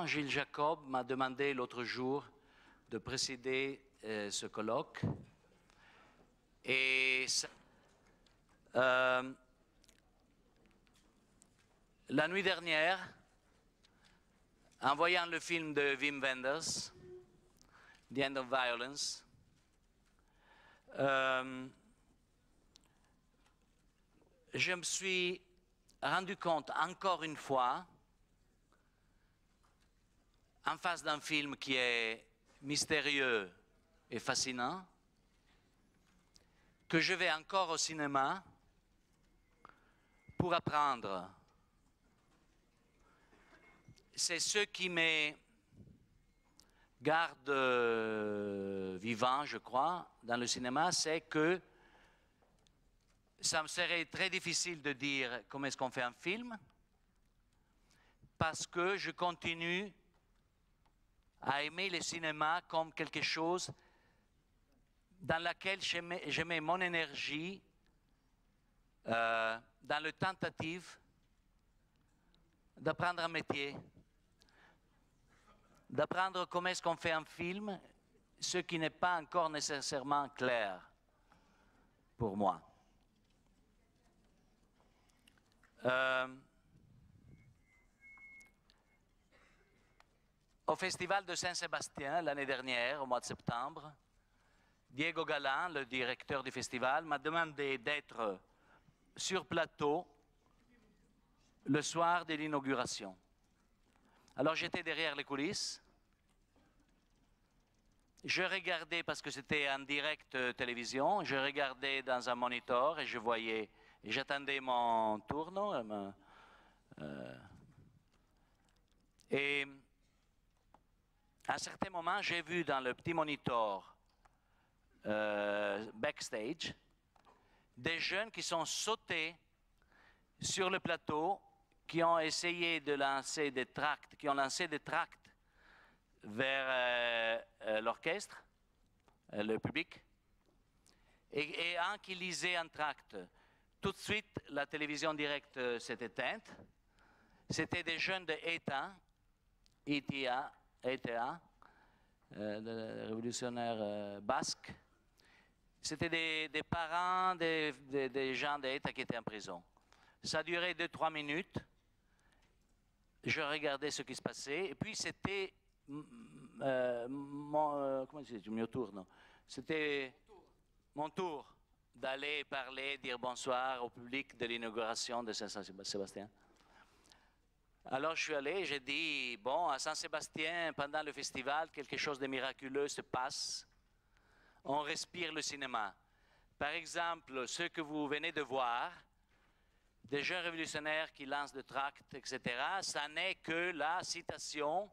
Gilles Jacob m'a demandé l'autre jour de présider ce colloque. Et la nuit dernière, en voyant le film de Wim Wenders, The End of Violence, je me suis rendu compte encore une fois, en face d'un film qui est mystérieux et fascinant, que je vais encore au cinéma pour apprendre. C'est ce qui me garde vivant, je crois, dans le cinéma, c'est que ça me serait très difficile de dire comment est-ce qu'on fait un film, parce que je continue à aimer le cinéma comme quelque chose dans lequel je mets mon énergie dans la tentative d'apprendre un métier, d'apprendre comment est-ce qu'on fait un film, ce qui n'est pas encore nécessairement clair pour moi. Au Festival de Saint-Sébastien, l'année dernière, au mois de septembre, Diego Galan, le directeur du festival, m'a demandé d'être sur plateau le soir de l'inauguration. Alors j'étais derrière les coulisses. Je regardais, parce que c'était en direct télévision, je regardais dans un moniteur et je voyais, et j'attendais mon tourno. Et à un certain moment, j'ai vu dans le petit moniteur backstage des jeunes qui sont sautés sur le plateau, qui ont essayé de lancer des tracts, qui ont lancé des tracts vers l'orchestre, le public, et un qui lisait un tract. Tout de suite, la télévision directe s'est éteinte. C'était des jeunes de ETA, le révolutionnaire basque. C'était des parents des gens d'ETA qui étaient en prison. Ça a duré 2-3 minutes. Je regardais ce qui se passait. Et puis c'était comment c'est, mon tour, non? C'était mon tour d'aller parler, dire bonsoir au public de l'inauguration de Saint-Sébastien. Alors je suis allé, j'ai dit, bon, à Saint-Sébastien, pendant le festival, quelque chose de miraculeux se passe. On respire le cinéma. Par exemple, ce que vous venez de voir, des jeunes révolutionnaires qui lancent des tracts, etc., ça n'est que la citation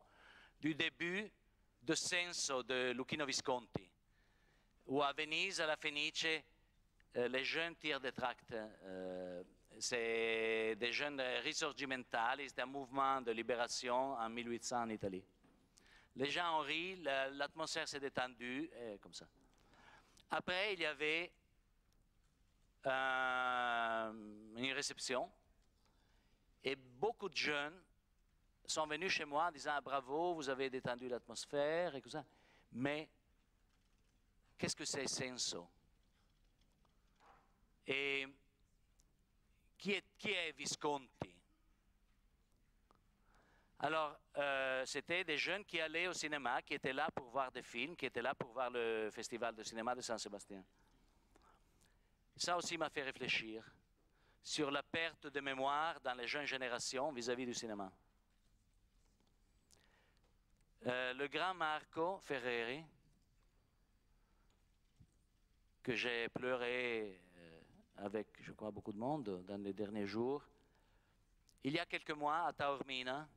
du début de Senso de Luchino Visconti, où à Venise, à la Fenice, les jeunes tirent des tracts. C'est des jeunes risorgimentali, c'est un mouvement de libération en 1800 en Italie. Les gens ont ri, l'atmosphère s'est détendue, comme ça. Après, il y avait une réception et beaucoup de jeunes sont venus chez moi en disant ah, bravo, vous avez détendu l'atmosphère et tout ça. Mais qu'est-ce que c'est Senso? Et qui est Visconti? Alors, c'était des jeunes qui allaient au cinéma, qui étaient là pour voir des films, qui étaient là pour voir le festival de cinéma de Saint-Sébastien. Ça aussi m'a fait réfléchir sur la perte de mémoire dans les jeunes générations vis-à-vis du cinéma. Le grand Marco Ferreri, que j'ai pleuré avec, je crois, beaucoup de monde dans les derniers jours, il y a quelques mois à Taormina,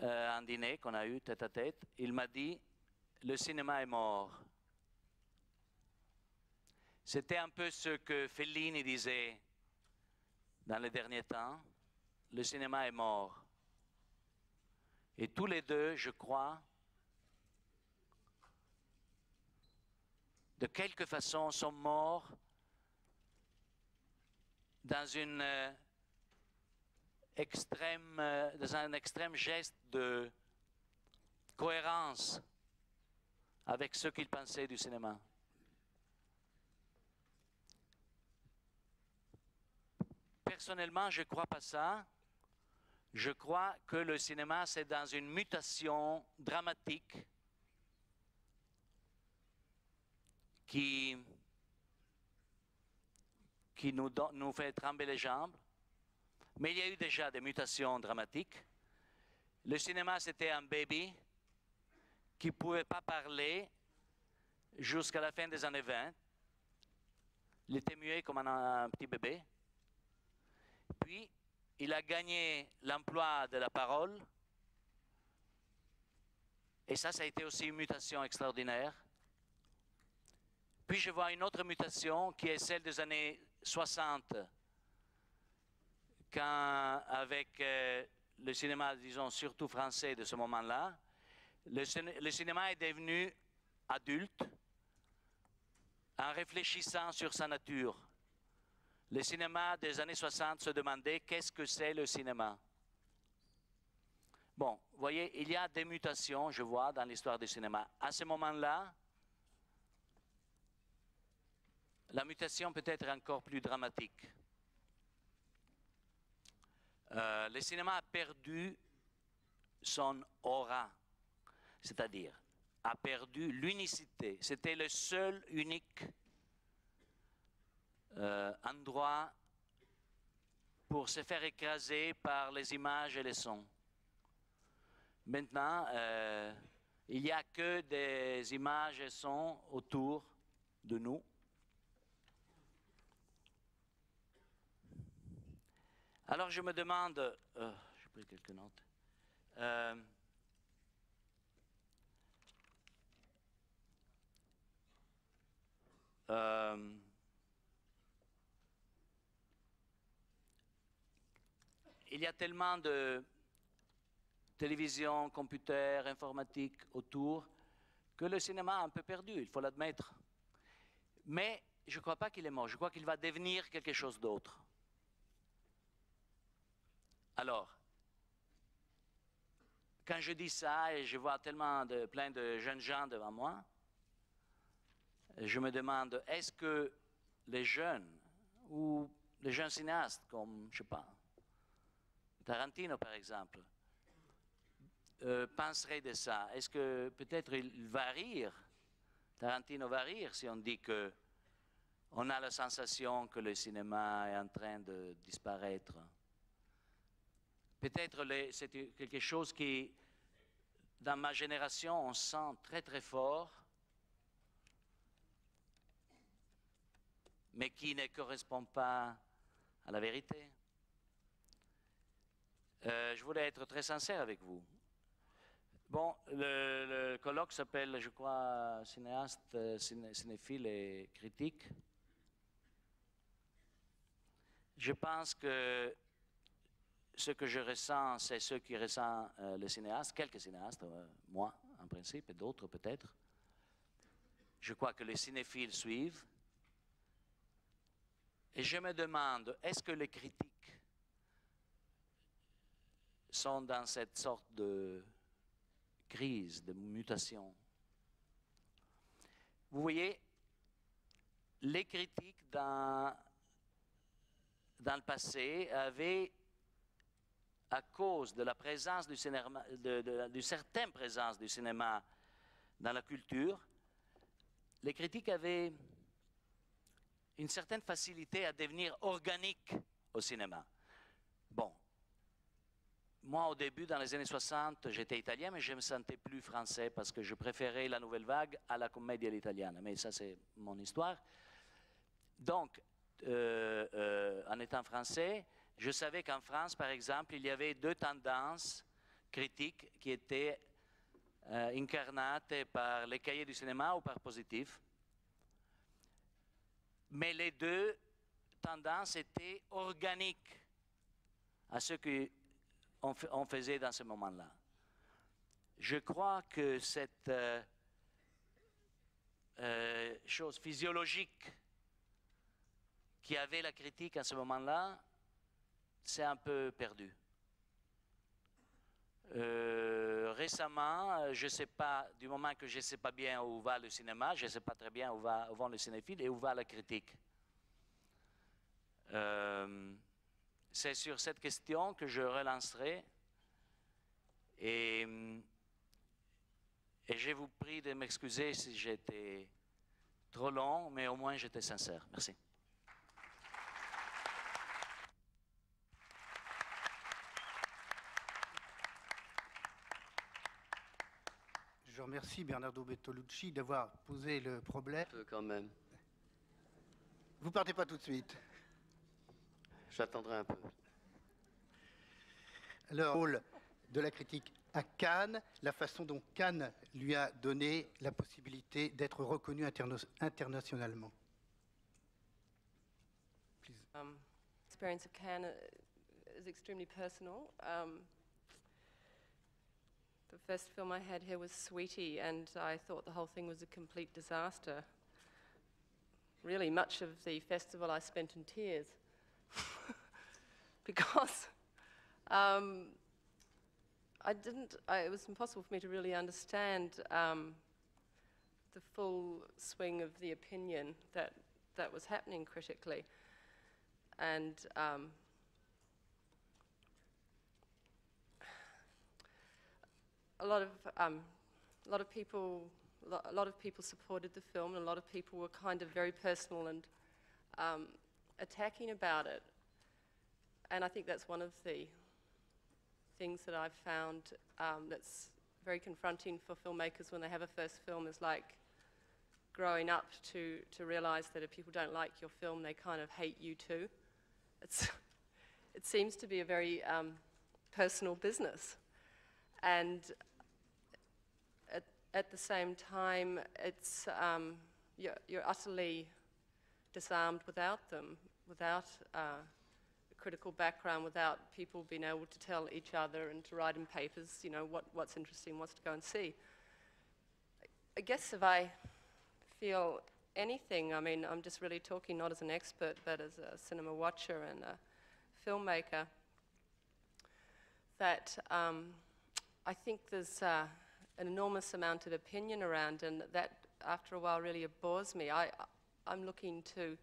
un dîner qu'on a eu tête à tête, il m'a dit « le cinéma est mort ». C'était un peu ce que Fellini disait dans les derniers temps, le cinéma est mort. Et tous les deux, je crois, de quelque façon, sont morts dans une dans un extrême geste de cohérence avec ce qu'il pensait du cinéma. Personnellement, je ne crois pas ça. Je crois que le cinéma, c'est dans une mutation dramatique qui nous fait trembler les jambes. Mais il y a eu déjà des mutations dramatiques. Le cinéma, c'était un baby qui ne pouvait pas parler jusqu'à la fin des années 20. Il était muet comme un petit bébé. Puis, il a gagné l'emploi de la parole. Et ça a été aussi une mutation extraordinaire. Puis, je vois une autre mutation qui est celle des années 60, quand, avec le cinéma, disons, surtout français de ce moment-là, le cinéma est devenu adulte en réfléchissant sur sa nature. Le cinéma des années 60 se demandait qu'est-ce que c'est le cinéma. Bon, vous voyez, il y a des mutations, je vois, dans l'histoire du cinéma. À ce moment-là, la mutation peut être encore plus dramatique. Le cinéma a perdu son aura, c'est-à-dire a perdu l'unicité. C'était le seul, unique endroit pour se faire écraser par les images et les sons. Maintenant, il n'y a que des images et sons autour de nous. Alors je me demande, j'ai pris quelques notes, il y a tellement de télévision, computer, informatique autour que le cinéma a un peu perdu, il faut l'admettre. Mais je ne crois pas qu'il est mort, je crois qu'il va devenir quelque chose d'autre. Alors, quand je dis ça et je vois plein de jeunes gens devant moi, je me demande, est-ce que les jeunes ou les jeunes cinéastes comme, je ne sais pas, Tarantino par exemple, penseraient de ça? Est-ce que peut-être il va rire, Tarantino va rire si on dit que on a la sensation que le cinéma est en train de disparaître? Peut-être c'est quelque chose qui, dans ma génération, on sent très très fort, mais qui ne correspond pas à la vérité. Je voulais être très sincère avec vous. Bon, le colloque s'appelle, je crois, cinéaste, cinéphile et critique. Je pense que ce que je ressens, c'est ce qui ressent le cinéaste, quelques cinéastes, moi en principe, et d'autres peut-être. Je crois que les cinéphiles suivent. Et je me demande, est-ce que les critiques sont dans cette sorte de crise, de mutation? Vous voyez, les critiques dans le passé avaient, à cause de la présence du cinéma, d'une certaine présence du cinéma dans la culture, les critiques avaient une certaine facilité à devenir organiques au cinéma. Bon, moi au début, dans les années 60, j'étais italien, mais je me sentais plus français parce que je préférais la nouvelle vague à la comédie à l'italienne. Mais ça, c'est mon histoire. Donc, en étant français, je savais qu'en France, par exemple, il y avait deux tendances critiques qui étaient incarnate par les cahiers du cinéma ou par Positif. Mais les deux tendances étaient organiques à ce qu'on faisait dans ce moment-là. Je crois que cette chose physiologique qui avait la critique à ce moment-là, c'est un peu perdu. Récemment, je ne sais pas, du moment que je ne sais pas bien où va le cinéma, je ne sais pas très bien où vont les cinéphiles et où va la critique. C'est sur cette question que je relancerai et je vous prie de m'excuser si j'étais trop long, mais au moins j'étais sincère. Merci. Je remercie Bernardo Bertolucci d'avoir posé le problème. Un peu quand même. Vous partez pas tout de suite. J'attendrai un peu. Alors, le rôle de la critique à Cannes, la façon dont Cannes lui a donné la possibilité d'être reconnu internationalement. Please. Experience of Cannes is extremely personal. The first film I had here was Sweetie, and I thought the whole thing was a complete disaster. Really, much of the festival I spent in tears because it was impossible for me to really understand the full swing of the opinion that was happening critically. And a lot of people supported the film, and a lot of people were kind of very personal and attacking about it. And I think that's one of the things that I've found that's very confronting for filmmakers when they have a first film, is like growing up to realize that if people don't like your film, they kind of hate you too. It seems to be a very personal business. And at the same time, it's you're utterly disarmed without them, without a critical background, without people being able to tell each other and to write in papers, you know, what's interesting, what's to go and see. I guess if I feel anything, I mean, I'm just really talking not as an expert, but as a cinema watcher and a filmmaker, that I think there's an enormous amount of opinion around, and that after a while really bores me. I'm looking to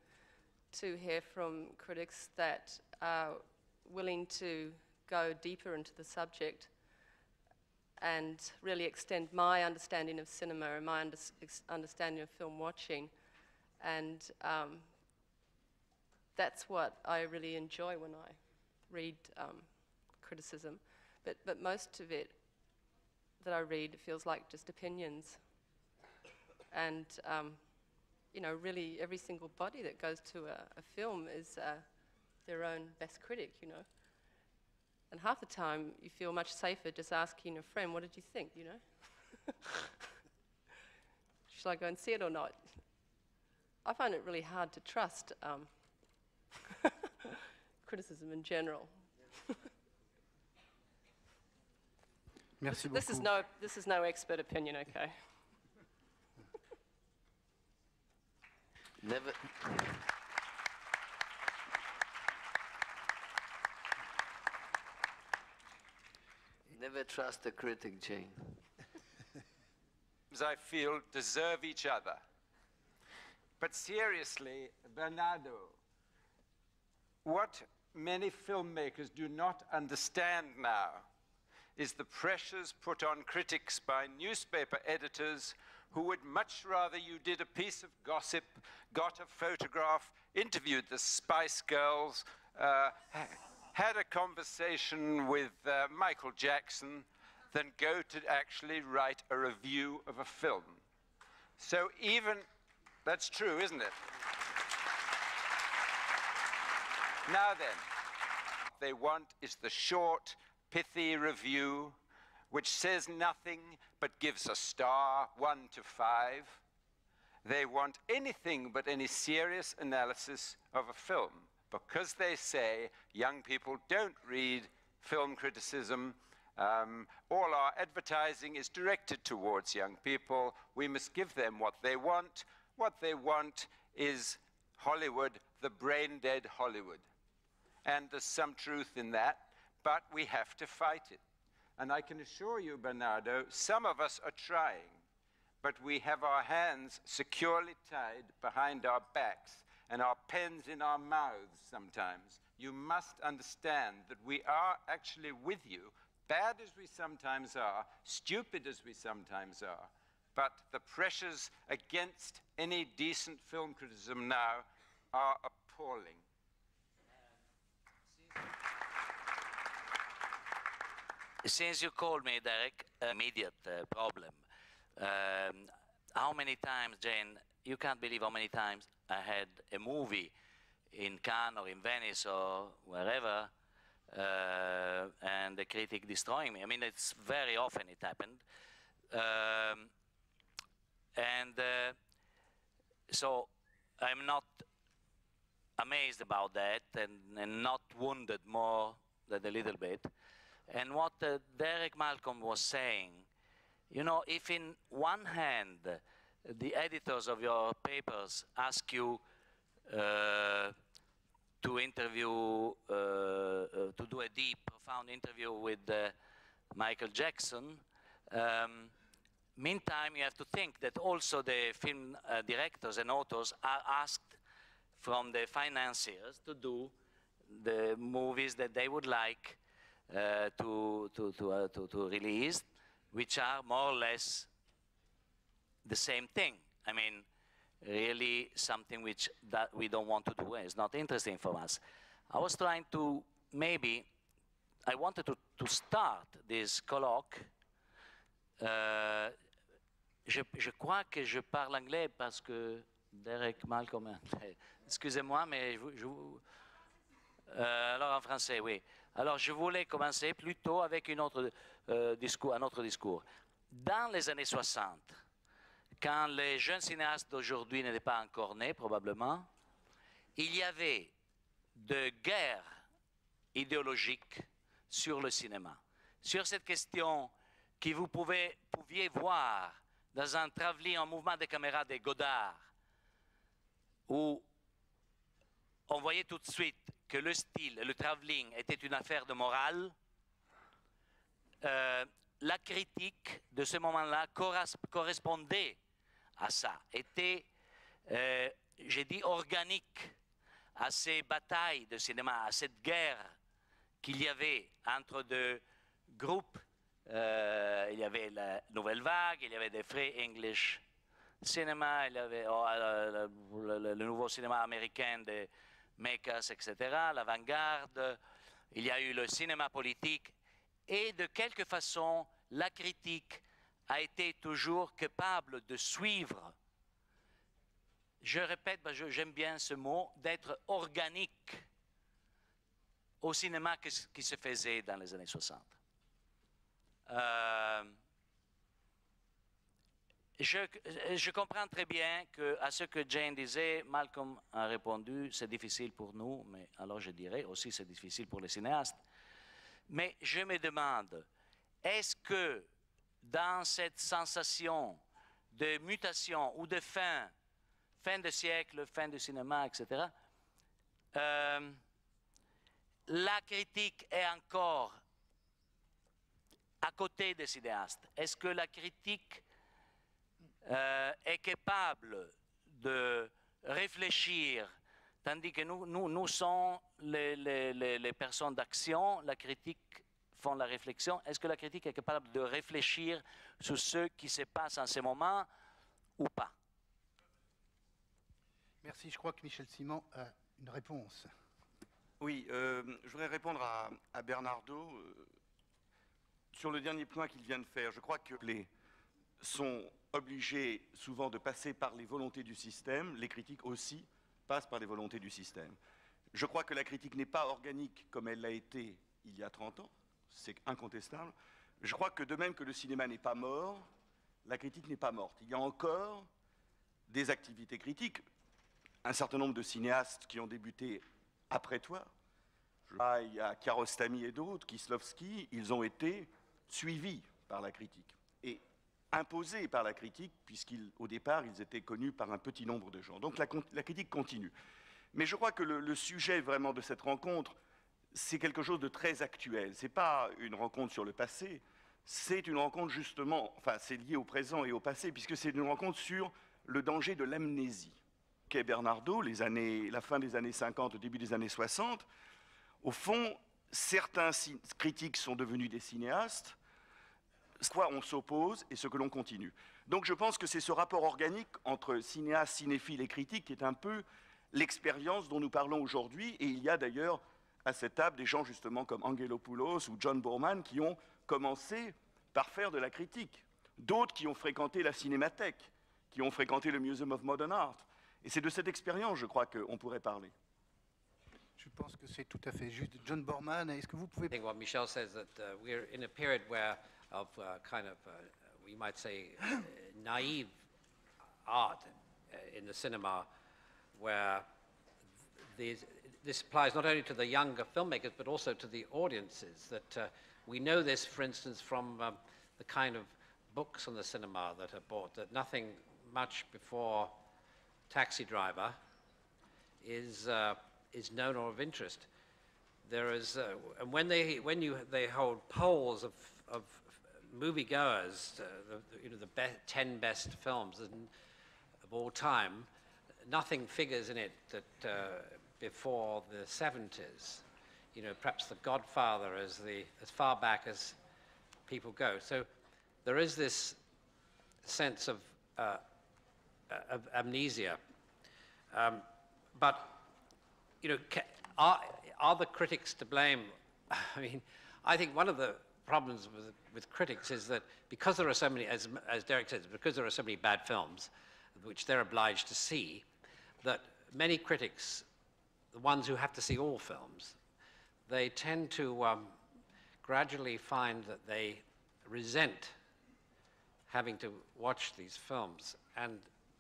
hear from critics that are willing to go deeper into the subject and really extend my understanding of cinema and my understanding of film watching. And that's what I really enjoy when I read criticism. But most of it that I read feels like just opinions. And you know, really every single body that goes to a film is their own best critic, you know. And half the time you feel much safer just asking a friend, what did you think, you know? Should I go and see it or not? I find it really hard to trust criticism in general. Merci beaucoup. This is no expert opinion, okay? Never trust a critic, Jane. I feel deserve each other. But seriously, Bernardo, what many filmmakers do not understand now is the pressures put on critics by newspaper editors who would much rather you did a piece of gossip, got a photograph, interviewed the Spice Girls, had a conversation with Michael Jackson, than go to actually write a review of a film. So even, that's true, isn't it? Now then, what they want is the short, pithy review, which says nothing but gives a star, 1 to 5. They want anything but any serious analysis of a film, because they say young people don't read film criticism. All our advertising is directed towards young people. We must give them what they want. What they want is Hollywood, the brain-dead Hollywood. And there's some truth in that, but we have to fight it. And I can assure you, Bernardo, some of us are trying, but we have our hands securely tied behind our backs and our pens in our mouths sometimes. You must understand that we are actually with you, bad as we sometimes are, stupid as we sometimes are, but the pressures against any decent film criticism now are appalling. Since you called me, Derek, immediate problem. How many times, Jane, you can't believe how many times I had a movie in Cannes or in Venice or wherever, and the critic destroying me. I mean, it's very often it happened. So I'm not amazed about that and not wounded more than a little bit. And what Derek Malcolm was saying, you know, if in one hand the editors of your papers ask you to interview, to do a deep, profound interview with Michael Jackson, meantime you have to think that also the film directors and authors are asked from the financiers to do the movies that they would like to release, which are more or less the same thing. I mean, really something which that we don't want to do. It's not interesting for us. I was trying to, maybe, I wanted to start this colloque. Je crois que je parle anglais parce que Derek Malcolm est anglais. Excusez-moi, mais alors en français, oui. Alors je voulais commencer plutôt avec un autre discours. Dans les années 60, quand les jeunes cinéastes d'aujourd'hui n'étaient pas encore nés, probablement, il y avait de guerres idéologiques sur le cinéma. Sur cette question que vous pouviez voir dans un travelling en mouvement de caméra de Godard, où on voyait tout de suite que le style, le travelling était une affaire de morale. La critique de ce moment-là correspondait à ça, était, j'ai dit, organique à ces batailles de cinéma, à cette guerre qu'il y avait entre deux groupes. Il y avait la Nouvelle Vague, il y avait des Free English Cinema, il y avait le nouveau cinéma américain de Makers, etc., l'avant-garde, il y a eu le cinéma politique, et de quelque façon, la critique a été toujours capable de suivre, je répète, j'aime bien ce mot, d'être organique au cinéma qui se faisait dans les années 60. Je comprends très bien qu'à ce que Jane disait, Malcolm a répondu, c'est difficile pour nous, mais alors je dirais aussi c'est difficile pour les cinéastes. Mais je me demande, est-ce que dans cette sensation de mutation ou de fin de siècle, fin du cinéma, etc., la critique est encore à côté des cinéastes? Est-ce que la critique est capable de réfléchir, tandis que nous sommes les personnes d'action, la critique font la réflexion. Est-ce que la critique est capable de réfléchir sur ce qui se passe en ce moment ou pas? Merci, je crois que Michel Simon a une réponse. Oui, je voudrais répondre à Bernardo sur le dernier point qu'il vient de faire. Je crois que les sont obligés souvent de passer par les volontés du système. Les critiques aussi passent par les volontés du système. Je crois que la critique n'est pas organique comme elle l'a été il y a 30 ans. C'est incontestable. Je crois que de même que le cinéma n'est pas mort, la critique n'est pas morte. Il y a encore des activités critiques. Un certain nombre de cinéastes qui ont débuté après toi, il y a Kiarostami et d'autres, Kieslowski, ils ont été suivis par la critique et imposés par la critique, puisqu'au départ, ils étaient connus par un petit nombre de gens. Donc la critique continue. Mais je crois que le sujet vraiment de cette rencontre, c'est quelque chose de très actuel. Ce n'est pas une rencontre sur le passé, c'est une rencontre justement, enfin c'est lié au présent et au passé, puisque c'est une rencontre sur le danger de l'amnésie. Qu'est Bernardo, la fin des années 50, au début des années 60, au fond, certains critiques sont devenus des cinéastes, à quoi on s'oppose et ce que l'on continue. Donc je pense que c'est ce rapport organique entre cinéaste, cinéphile et critique qui est un peu l'expérience dont nous parlons aujourd'hui, et il y a d'ailleurs à cette table des gens justement comme Angelopoulos ou John Boorman qui ont commencé par faire de la critique, d'autres qui ont fréquenté la Cinémathèque, qui ont fréquenté le Museum of Modern Art. Et c'est de cette expérience, je crois, qu'on pourrait parler. Je pense que c'est tout à fait juste. John Boorman, est-ce que vous pouvez... I think what Michel says that we're in a period where of we might say, naive art in the cinema, where this applies not only to the younger filmmakers but also to the audiences. That we know this, for instance, from the kind of books on the cinema that are bought. That nothing much before Taxi Driver is known or of interest. There is, and when they hold polls of moviegoers, the 10 best films of all time, nothing figures in it that before the 70s. Perhaps The Godfather as far back as people go. So there is this sense of amnesia. But are the critics to blame? I mean, I think one of the problems with critics is that because there are so many, as Derek says, because there are so many bad films, which they're obliged to see, that many critics, the ones who have to see all films, they tend to gradually find that they resent having to watch these films, and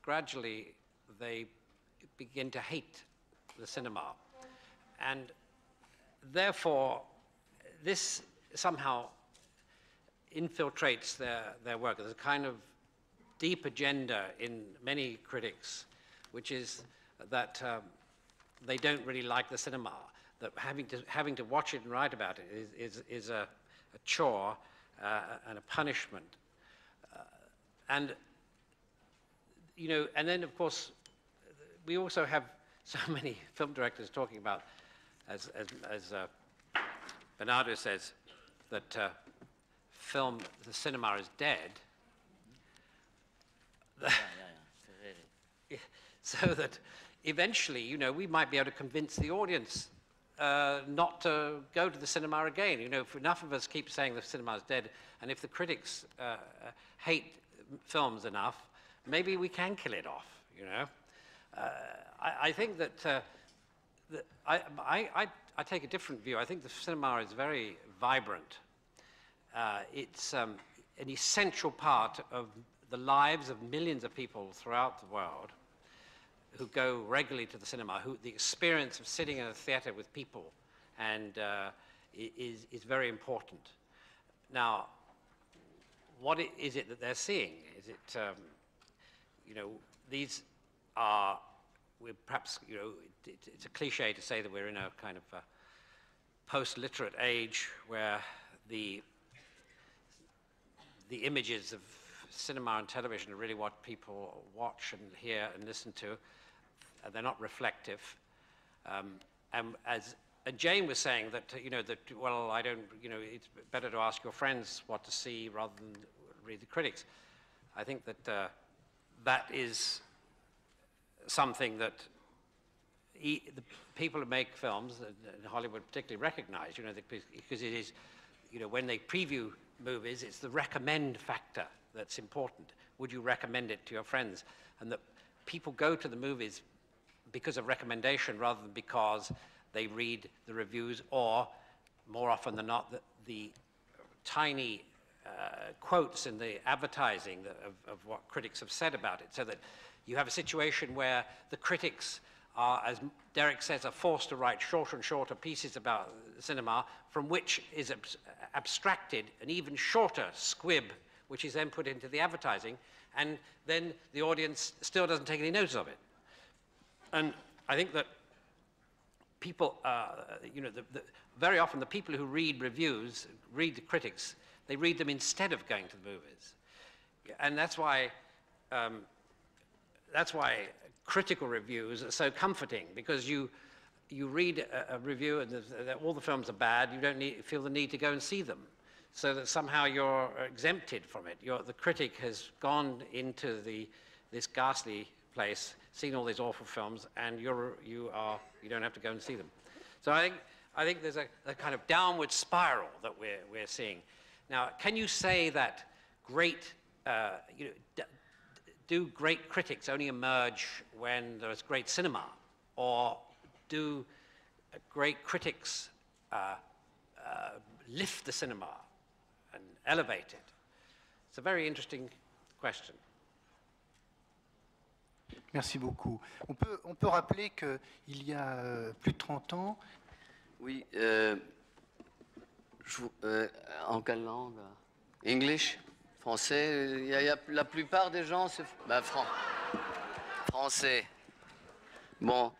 gradually they begin to hate the cinema. And therefore, this somehow infiltrates their work. There's a kind of deep agenda in many critics, which is that they don't really like the cinema, that having to watch it and write about it is a chore and a punishment. And then of course, we also have so many film directors talking about, as Bernardo says, that the cinema is dead. So that eventually, we might be able to convince the audience not to go to the cinema again. If enough of us keep saying the cinema is dead, and if the critics hate films enough, maybe we can kill it off. I think that I take a different view. I think the cinema is very vibrant. It's an essential part of the lives of millions of people throughout the world who go regularly to the cinema, the experience of sitting in a theater with people is very important. Now, what is it that they're seeing? Is it, these are, perhaps, it's a cliche to say that we're in a kind of post-literate age where the images of cinema and television are really what people watch and hear and listen to. They're not reflective. And Jane was saying that, well, it's better to ask your friends what to see rather than read the critics. I think that that is something that the people who make films, in Hollywood particularly, recognize, because it is, when they preview movies, it's the recommend factor that's important. Would you recommend it to your friends? And that people go to the movies because of recommendation rather than because they read the reviews, or more often than not, the tiny quotes in the advertising of what critics have said about it, so that you have a situation where the critics are, as Derek says, are forced to write shorter and shorter pieces about cinema, from which is abstracted an even shorter squib, which is then put into the advertising, and then the audience still doesn't take any notice of it. And I think that people, you know, very often the people who read reviews, read the critics, they read them instead of going to the movies. And that's why critical reviews are so comforting, because you read a review and all the films are bad, you don't feel the need to go and see them, so that somehow you're exempted from it. The critic has gone into this ghastly place, seen all these awful films, and you don't have to go and see them. So I think there's a kind of downward spiral that we're seeing. Now, can you say that great, do great critics only emerge when there's great cinema, or do great critics lift the cinema and elevate it? It's a very interesting question. Merci beaucoup. On peut rappeler qu'il y a plus de 30 ans... Oui, en quelle langue? English? Français? La plupart des gens, c'est... Ben, français. Bon.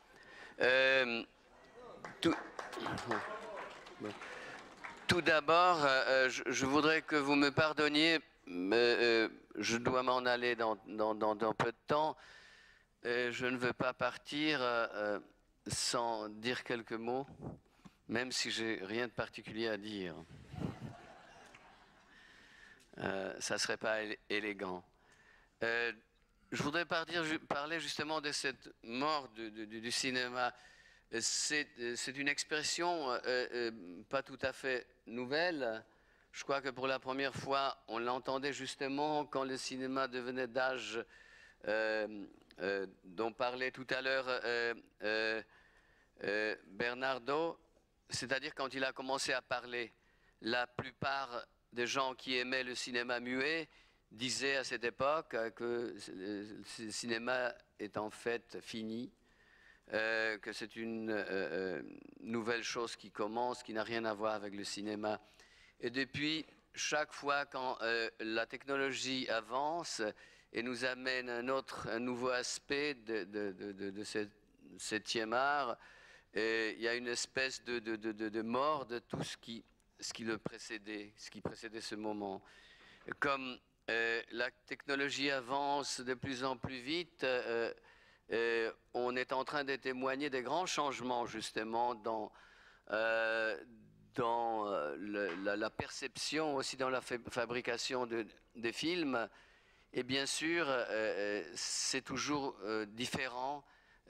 Tout d'abord, je voudrais que vous me pardonniez. Je dois m'en aller dans peu de temps. Je ne veux pas partir sans dire quelques mots, même si j'ai rien de particulier à dire. Ça ne serait pas élégant. Je voudrais parler justement de cette mort du cinéma. C'est une expression pas tout à fait nouvelle. Je crois que pour la première fois, on l'entendait justement quand le cinéma devenait d'âge dont parlait tout à l'heure Bernardo, c'est-à-dire quand il a commencé à parler. La plupart des gens qui aimaient le cinéma muet disaient à cette époque que le cinéma est en fait fini, que c'est une nouvelle chose qui commence, qui n'a rien à voir avec le cinéma. Et depuis, chaque fois quand la technologie avance et nous amène un nouveau aspect de ce 7e art, il y a une espèce de mort de tout ce qui précédait ce moment. Comme la technologie avance de plus en plus vite, on est en train de témoigner des grands changements justement dans la perception, aussi dans la fabrication des films. Et bien sûr, c'est toujours différent,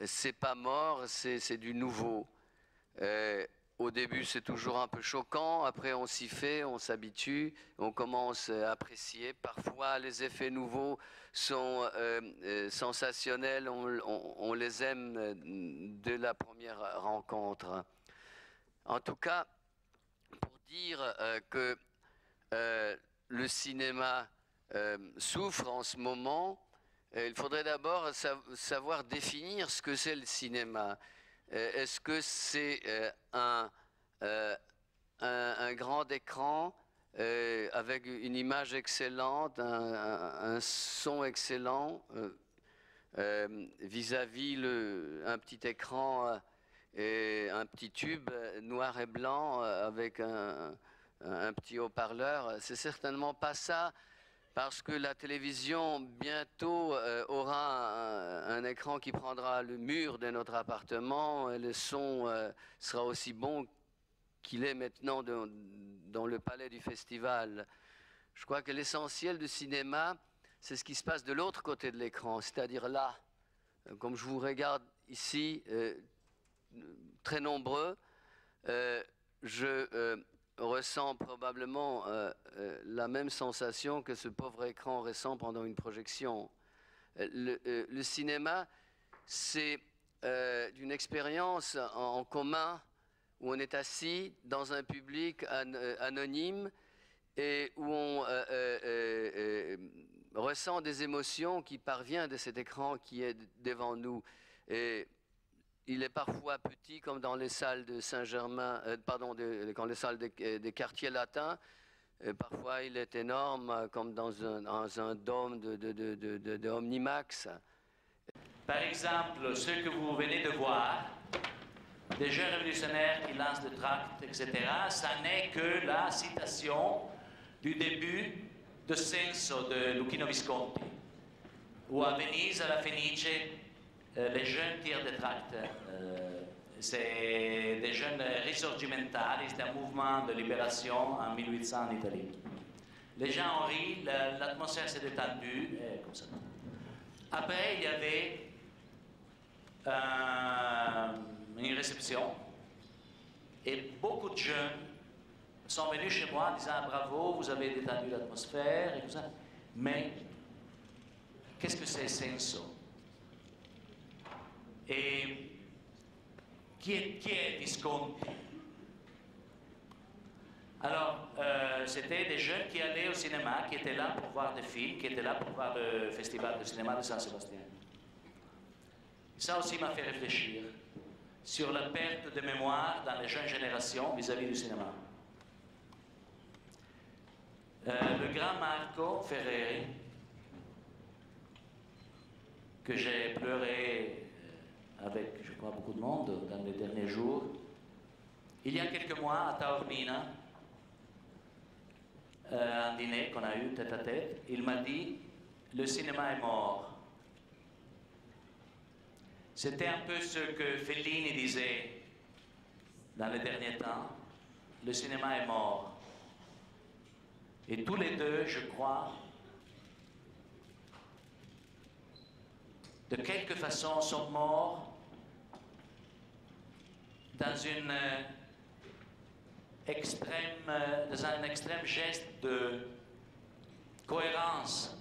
c'est pas mort, c'est du nouveau. Au début, c'est toujours un peu choquant, après on s'y fait, on s'habitue, on commence à apprécier. Parfois, les effets nouveaux sont sensationnels, on les aime dès la première rencontre. En tout cas, pour dire que le cinéma souffre en ce moment, il faudrait d'abord savoir définir ce que c'est le cinéma. Est-ce que c'est un grand écran avec une image excellente, un son excellent, vis-à-vis un petit écran et un petit tube noir et blanc avec un petit haut-parleur? C'est certainement pas ça, parce que la télévision bientôt aura un écran qui prendra le mur de notre appartement et le son sera aussi bon qu'il est maintenant dans le palais du festival. Je crois que l'essentiel du cinéma, c'est ce qui se passe de l'autre côté de l'écran, c'est-à-dire là, comme je vous regarde ici, très nombreux, je ressent probablement la même sensation que ce pauvre écran ressent pendant une projection. Le cinéma, c'est une expérience en commun où on est assis dans un public anonyme et où on ressent des émotions qui parviennent de cet écran qui est devant nous. Et il est parfois petit, comme dans les salles de Saint-Germain, dans les salles des quartiers latins. Parfois, il est énorme, comme dans un dôme de Omnimax. Par exemple, ce que vous venez de voir, des jeunes révolutionnaires qui lancent des tracts, etc., ça n'est que la citation du début de Senso de Luchino Visconti, où à Venise, à la Fenice, les jeunes tirent des tracts. C'est des jeunes risorgimentali, c'est un mouvement de libération en 1800 en Italie. Les gens ont ri, l'atmosphère s'est détendue, et comme ça. Après, il y avait une réception, et beaucoup de jeunes sont venus chez moi en disant bravo, vous avez détendu l'atmosphère et tout ça. Mais qu'est-ce que c'est Senso? Et qui est Visconti? Alors, c'était des jeunes qui allaient au cinéma, qui étaient là pour voir des films, qui étaient là pour voir le festival de cinéma de Saint-Sébastien. Ça aussi m'a fait réfléchir sur la perte de mémoire dans les jeunes générations vis-à-vis du cinéma. Le grand Marco Ferreri, que j'ai pleuré avec, je crois, beaucoup de monde dans les derniers jours, il y a quelques mois à Taormina, un dîner qu'on a eu tête à tête, il m'a dit « le cinéma est mort ». C'était un peu ce que Fellini disait dans les derniers temps, le cinéma est mort. Et tous les deux, je crois, de quelque façon sont morts dans un extrême geste de cohérence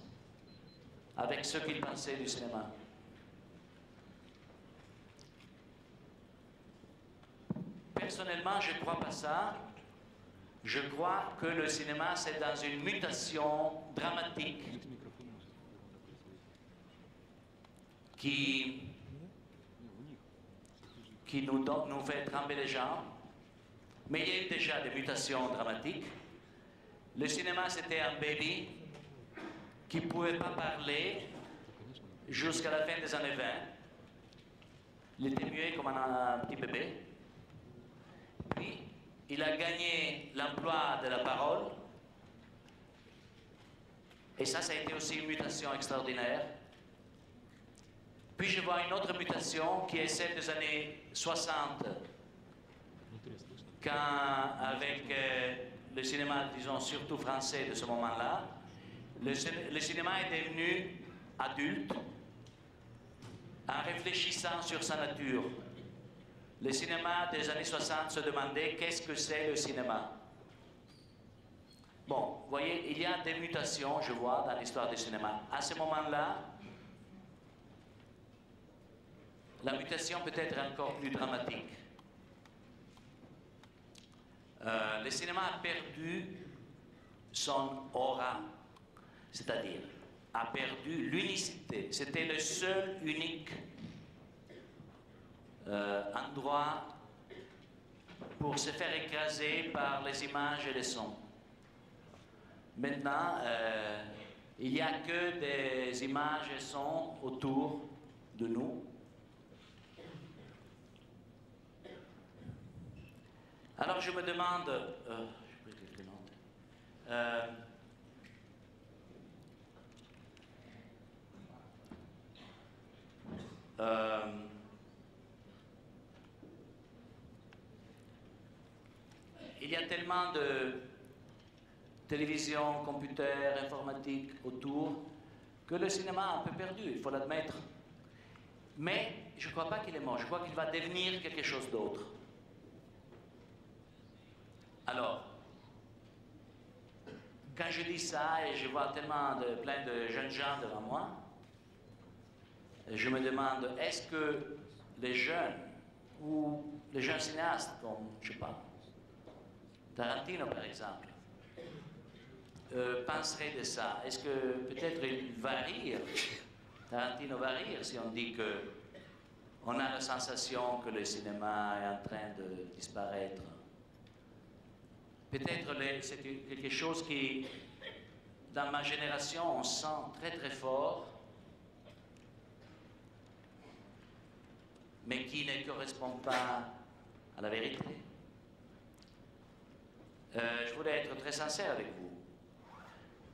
avec ce qu'ils pensaient du cinéma. Personnellement, je ne crois pas ça. Je crois que le cinéma, c'est dans une mutation dramatique qui nous fait trembler les jambes. Mais il y a eu déjà des mutations dramatiques. Le cinéma, c'était un baby qui ne pouvait pas parler jusqu'à la fin des années 20. Il était muet comme un petit bébé. Puis, il a gagné l'emploi de la parole. Et ça a été aussi une mutation extraordinaire. Puis je vois une autre mutation qui est celle des années 60, quand avec le cinéma, disons, surtout français de ce moment-là, le cinéma est devenu adulte en réfléchissant sur sa nature. Le cinéma des années 60 se demandait qu'est-ce que c'est le cinéma. Bon, vous voyez, il y a des mutations, je vois, dans l'histoire du cinéma. À ce moment-là, la mutation peut être encore plus dramatique. Le cinéma a perdu son aura, c'est-à-dire a perdu l'unicité. C'était le seul, unique endroit pour se faire écraser par les images et les sons. Maintenant, il n'y a que des images et sons autour de nous. Alors je me demande, il y a tellement de télévision, computer, informatique autour que le cinéma a un peu perdu, il faut l'admettre. Mais je ne crois pas qu'il est mort, je crois qu'il va devenir quelque chose d'autre. Alors, quand je dis ça et je vois plein de jeunes gens devant moi, je me demande, est-ce que les jeunes ou les jeunes cinéastes, comme, je sais pas, Tarantino par exemple, penseraient de ça? Est-ce que peut-être il va rire, Tarantino va rire si on dit que on a la sensation que le cinéma est en train de disparaître? Peut-être c'est quelque chose qui, dans ma génération, on sent très très fort, mais qui ne correspond pas à la vérité. Je voulais être très sincère avec vous.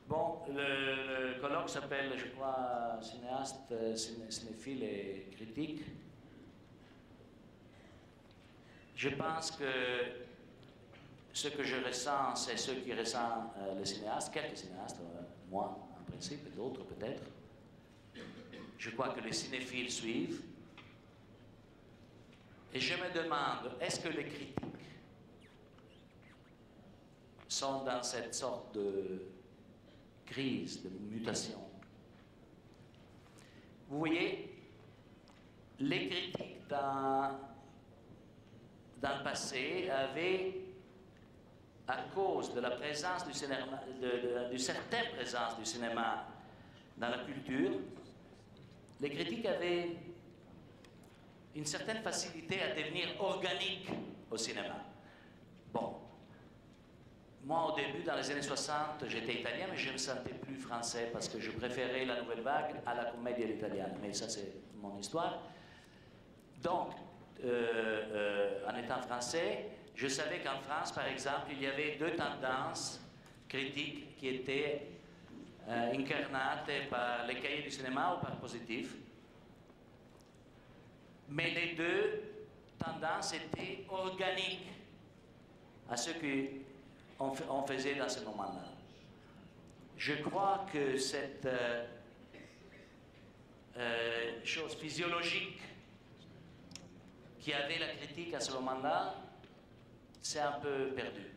Bon, le colloque s'appelle, je crois, cinéaste, cinéphile et critique. Je pense que ce que je ressens, c'est ce qui ressent les cinéastes, quelques cinéastes, moi en principe, et d'autres peut-être. Je crois que les cinéphiles suivent. Et je me demande, est-ce que les critiques sont dans cette sorte de crise, de mutation? Vous voyez, les critiques dans le passé avaient, à cause de la présence du cinéma, d'une certaine présence du cinéma dans la culture, les critiques avaient une certaine facilité à devenir organiques au cinéma. Bon, moi au début, dans les années 60, j'étais italien, mais je me sentais plus français parce que je préférais la nouvelle vague à la comédie à l'italienne. Mais ça, c'est mon histoire. Donc, en étant français, je savais qu'en France, par exemple, il y avait deux tendances critiques qui étaient incarnate par les cahiers du cinéma ou par Positif. Mais les deux tendances étaient organiques à ce qu'on faisait dans ce moment-là. Je crois que cette chose physiologique qui avait la critique à ce moment-là, c'est un peu perdu.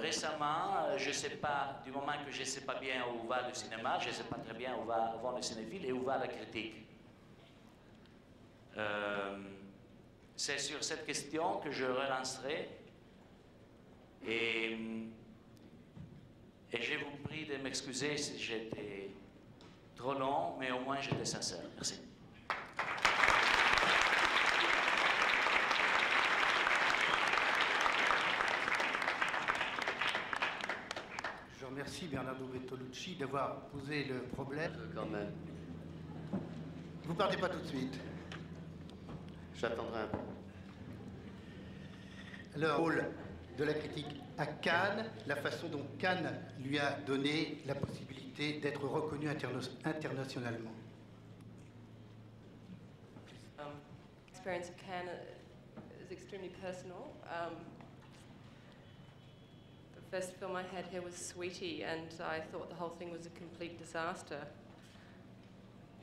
Récemment, je ne sais pas, du moment que je ne sais pas bien où va le cinéma, je ne sais pas très bien où vont les cinéphiles et où va la critique. C'est sur cette question que je relancerai et je vous prie de m'excuser si j'étais trop long, mais au moins j'étais sincère. Merci. Je remercie Bernardo Bertolucci d'avoir posé le problème. Quand même. Vous partez pas tout de suite. J'attendrai un peu. Le rôle de la critique à Cannes, la façon dont Cannes lui a donné la possibilité d'être reconnu internationalement. Experience of Cannes is extremely personal. The first film I had here was Sweetie, and I thought the whole thing was a complete disaster.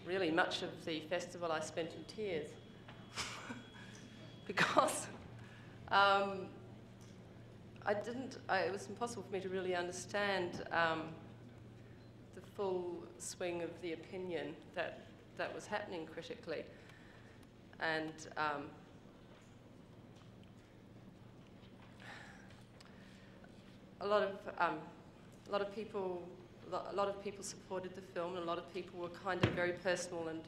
Really, much of the festival I spent in tears because it was impossible for me to really understand the full swing of the opinion that was happening critically. And a lot of people supported the film, and a lot of people were kind of very personal and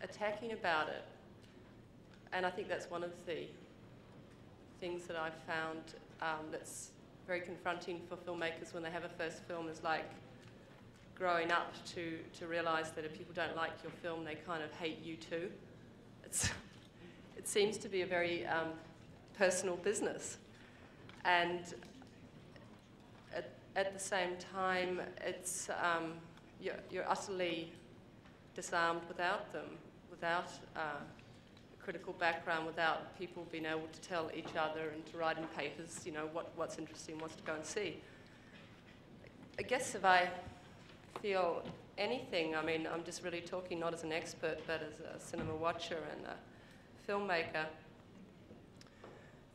attacking about it. And I think that's one of the things that I've found that's very confronting for filmmakers when they have a first film, is like growing up to realize that if people don't like your film, they kind of hate you too. It seems to be a very personal business. And at the same time, it's you're utterly disarmed without them, without critical background, without people being able to tell each other and to write in papers, you know, what's interesting, what's to go and see. I guess if I feel anything, I mean, I'm just really talking not as an expert, but as a cinema watcher and a filmmaker,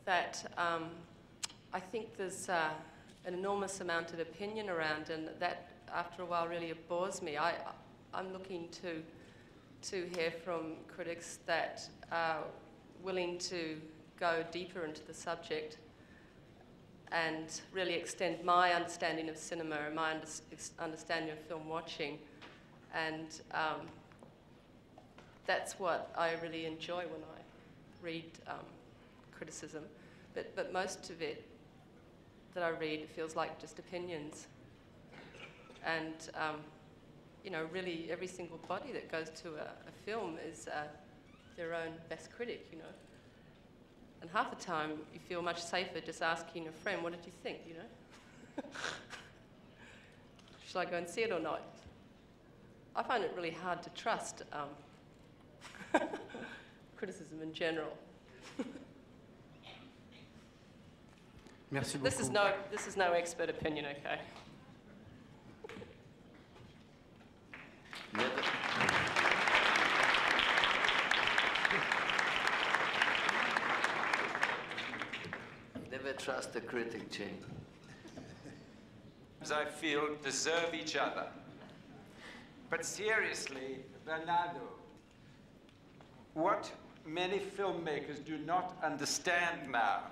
that I think there's an enormous amount of opinion around, and that after a while really bores me. I'm looking to hear from critics that are willing to go deeper into the subject and really extend my understanding of cinema and my understanding of film watching. And that's what I really enjoy when I read criticism. But most of it that I read feels like just opinions. And you know, really every single body that goes to a film is their own best critic, you know. And half the time, you feel much safer just asking a friend, what did you think, you know? Shall I go and see it or not? I find it really hard to trust criticism in general. Merci beaucoup. This is no expert opinion, okay? Never trust a critic, Jane. I feel deserve each other. But seriously, Bernardo, what many filmmakers do not understand now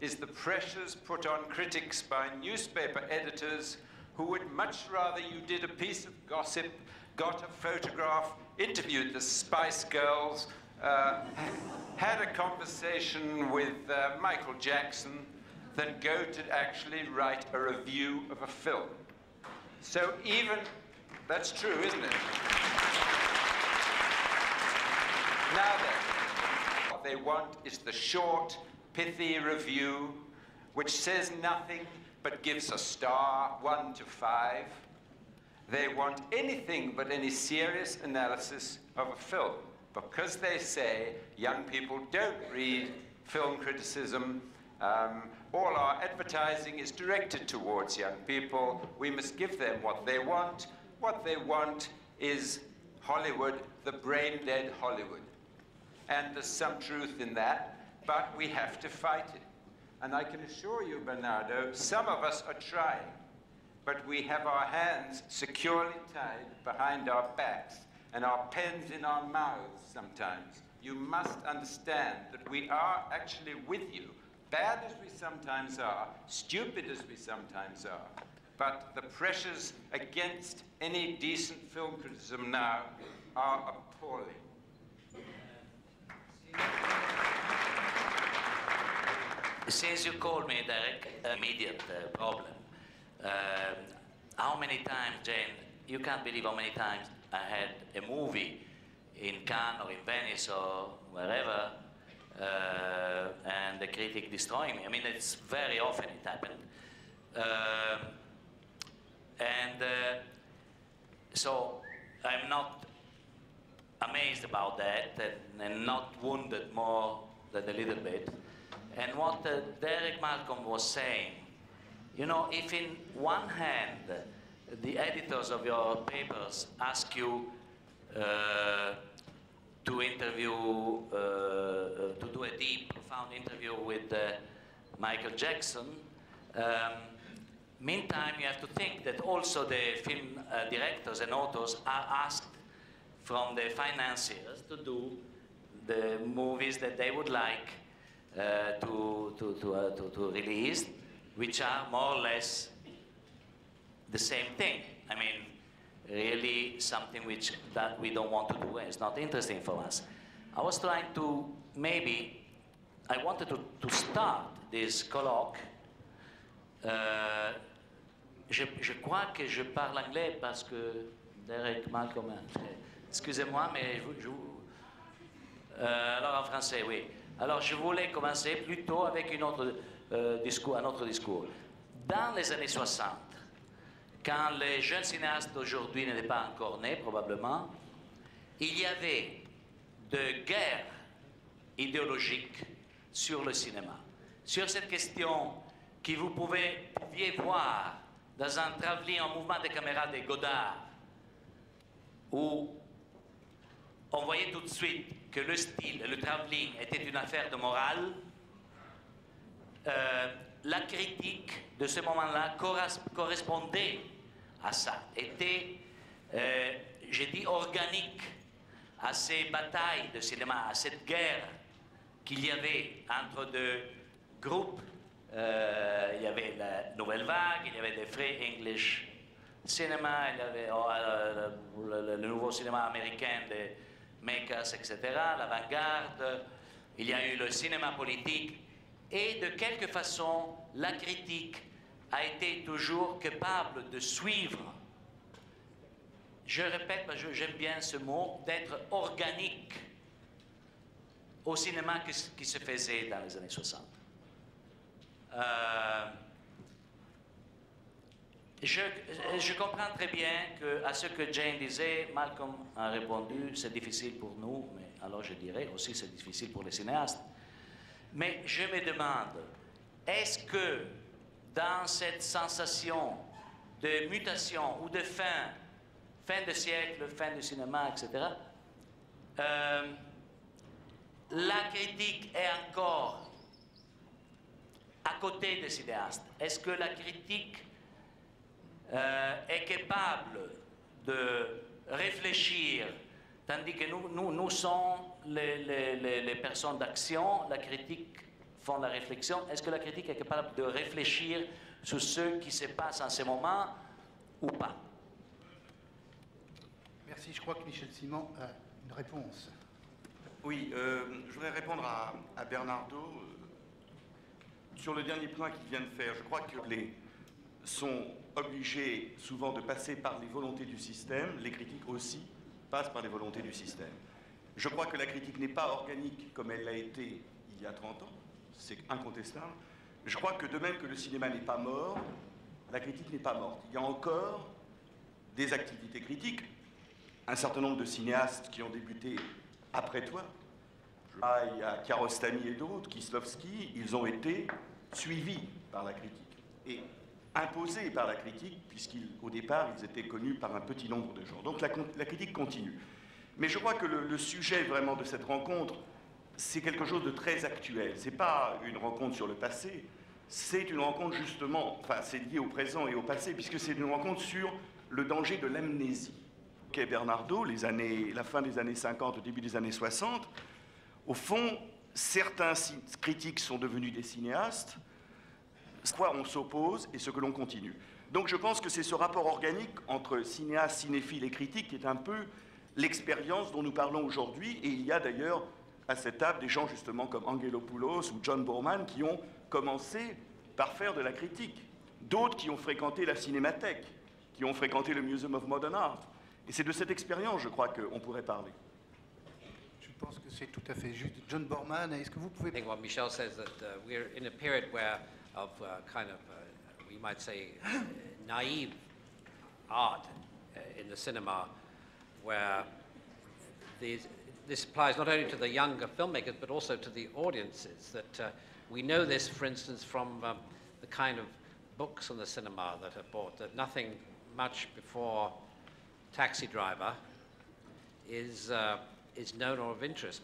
is the pressures put on critics by newspaper editors who would much rather you did a piece of gossip, got a photograph, interviewed the Spice Girls, had a conversation with Michael Jackson, than go to actually write a review of a film. So even, that's true, isn't it? Now then, what they want is the short, pithy review, which says nothing but gives a star, 1 to 5. They want anything but any serious analysis of a film, because they say young people don't read film criticism. All our advertising is directed towards young people. We must give them what they want. What they want is Hollywood, the brain-dead Hollywood. And there's some truth in that, but we have to fight it. And I can assure you, Bernardo, some of us are trying, but we have our hands securely tied behind our backs and our pens in our mouths sometimes. You must understand that we are actually with you, bad as we sometimes are, stupid as we sometimes are, but the pressures against any decent film criticism now are appalling. Since you called me, Derek, immediate problem. How many times, Jane, you can't believe how many times I had a movie in Cannes or in Venice or wherever, and the critic destroying me. I mean, it's very often it happened. So I'm not amazed about that and not wounded more than a little bit. And what Derek Malcolm was saying, you know, if in one hand the editors of your papers ask you to interview, to do a deep, profound interview with Michael Jackson, meantime you have to think that also the film directors and authors are asked from the financiers to do the movies that they would like to release, which are more or less the same thing. I mean, really something which that we don't want to do, and it's not interesting for us. I was trying to, maybe, I wanted to start this colloque. Je crois que je parle anglais parce que Derek Malcolm, excusez-moi, mais alors en français, oui. Alors je voulais commencer plutôt avec un autre discours. Dans les années 60, quand les jeunes cinéastes d'aujourd'hui n'étaient pas encore nés, probablement, il y avait de guerres idéologiques sur le cinéma. Sur cette question que vous pouviez voir dans un travelling en mouvement de caméra de Godard, où on voyait tout de suite que le style et le travelling était une affaire de morale. La critique de ce moment-là correspondait à ça, était, je dis, organique à ces batailles de cinéma, à cette guerre qu'il y avait entre deux groupes. Il y avait la Nouvelle Vague, il y avait des Free English Cinema, il y avait le nouveau cinéma américain de Makers, etc., l'avant-garde, il y a eu le cinéma politique, et de quelque façon, la critique a été toujours capable de suivre, je répète, j'aime bien ce mot, d'être organique au cinéma qui se faisait dans les années 60. Je comprends très bien à ce que Jane disait, Malcolm a répondu, c'est difficile pour nous, mais alors je dirais aussi c'est difficile pour les cinéastes. Mais je me demande, est-ce que dans cette sensation de mutation ou de fin de siècle, fin du cinéma, etc., la critique est encore à côté des cinéastes? Est-ce que la critique est capable de réfléchir, tandis que nous sommes les personnes d'action, la critique font la réflexion? Est-ce que la critique est capable de réfléchir sur ce qui se passe en ce moment ou pas? Merci, je crois que Michel Simon a une réponse. Oui, je voudrais répondre à Bernardo sur le dernier point qu'il vient de faire. Je crois que les sont obligés souvent de passer par les volontés du système. Les critiques aussi passent par les volontés du système. Je crois que la critique n'est pas organique comme elle l'a été il y a 30 ans. C'est incontestable. Je crois que de même que le cinéma n'est pas mort, la critique n'est pas morte. Il y a encore des activités critiques. Un certain nombre de cinéastes qui ont débuté après toi, il y a Kiarostami et d'autres, Kieslowski, ils ont été suivis par la critique et imposés par la critique, puisqu'au départ, ils étaient connus par un petit nombre de gens. Donc la critique continue. Mais je crois que le sujet vraiment de cette rencontre, c'est quelque chose de très actuel. Ce n'est pas une rencontre sur le passé, c'est une rencontre justement, enfin c'est lié au présent et au passé, puisque c'est une rencontre sur le danger de l'amnésie. Bernardo, la fin des années 50, au début des années 60, au fond, certains critiques sont devenus des cinéastes, ce quoi on s'oppose et ce que l'on continue. Donc je pense que c'est ce rapport organique entre cinéastes, cinéphiles et critiques qui est un peu l'expérience dont nous parlons aujourd'hui, et il y a d'ailleurs à cette table des gens justement comme Angelopoulos ou John Boorman qui ont commencé par faire de la critique, d'autres qui ont fréquenté la cinémathèque, qui ont fréquenté le Museum of Modern Art. Et c'est de cette expérience, je crois, qu'on pourrait parler. Je pense que c'est tout à fait juste. John Boorman, est-ce que vous pouvez... I think what Michel says that we're in a period where of kind of, we might say, naive art in the cinema, where this applies not only to the younger filmmakers, but also to the audiences. That we know this, for instance, from the kind of books on the cinema that are bought, that nothing much before Taxi Driver is known or of interest.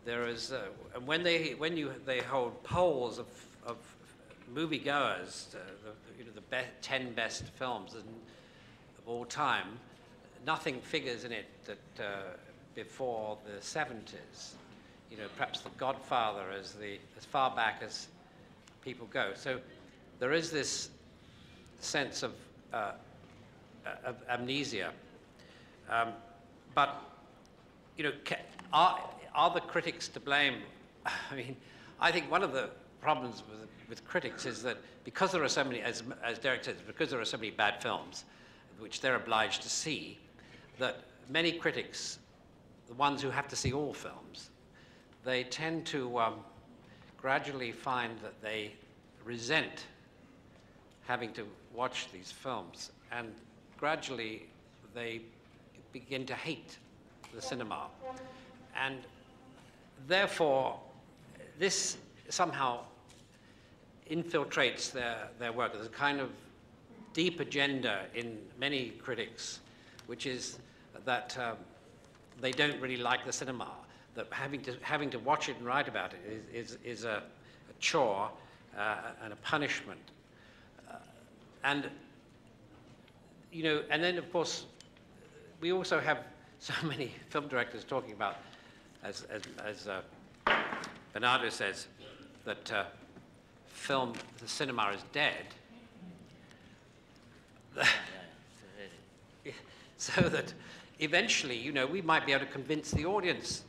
There is, and when they hold polls of moviegoers, the 10 best films of all time, nothing figures in it that before the 70s. You know, perhaps The Godfather as far back as people go. So there is this sense of amnesia. But, you know, are the critics to blame? I mean, I think one of the problems with critics is that because there are so many, as Derek says, because there are so many bad films, which they're obliged to see, that many critics, the ones who have to see all films, they tend to gradually find that they resent having to watch these films, and gradually they begin to hate the cinema. And therefore, this somehow infiltrates their work. There's a kind of deep agenda in many critics, which is that they don't really like the cinema, that having to watch it and write about it is a chore and a punishment. And, you know, and then of course, we also have so many film directors talking about, as Bernardo says, that the cinema is dead. So that eventually, you know, we might be able to convince the audience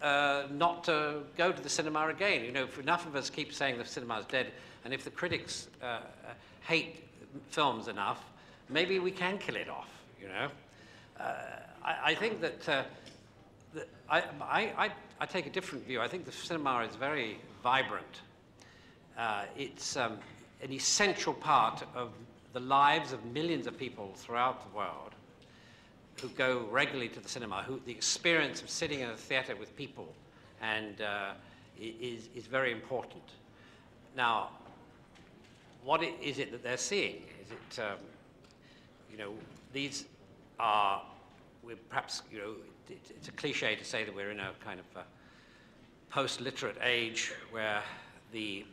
not to go to the cinema again. You know, if enough of us keep saying the cinema is dead, and if the critics hate films enough, maybe we can kill it off, you know. I think that I take a different view. I think the cinema is very vibrant. It's an essential part of the lives of millions of people throughout the world who go regularly to the cinema, the experience of sitting in a theater with people and is very important. Now, what is it that they're seeing? Is it, you know, these are, we're perhaps, you know, it's a cliche to say that we're in a kind of post-literate age where the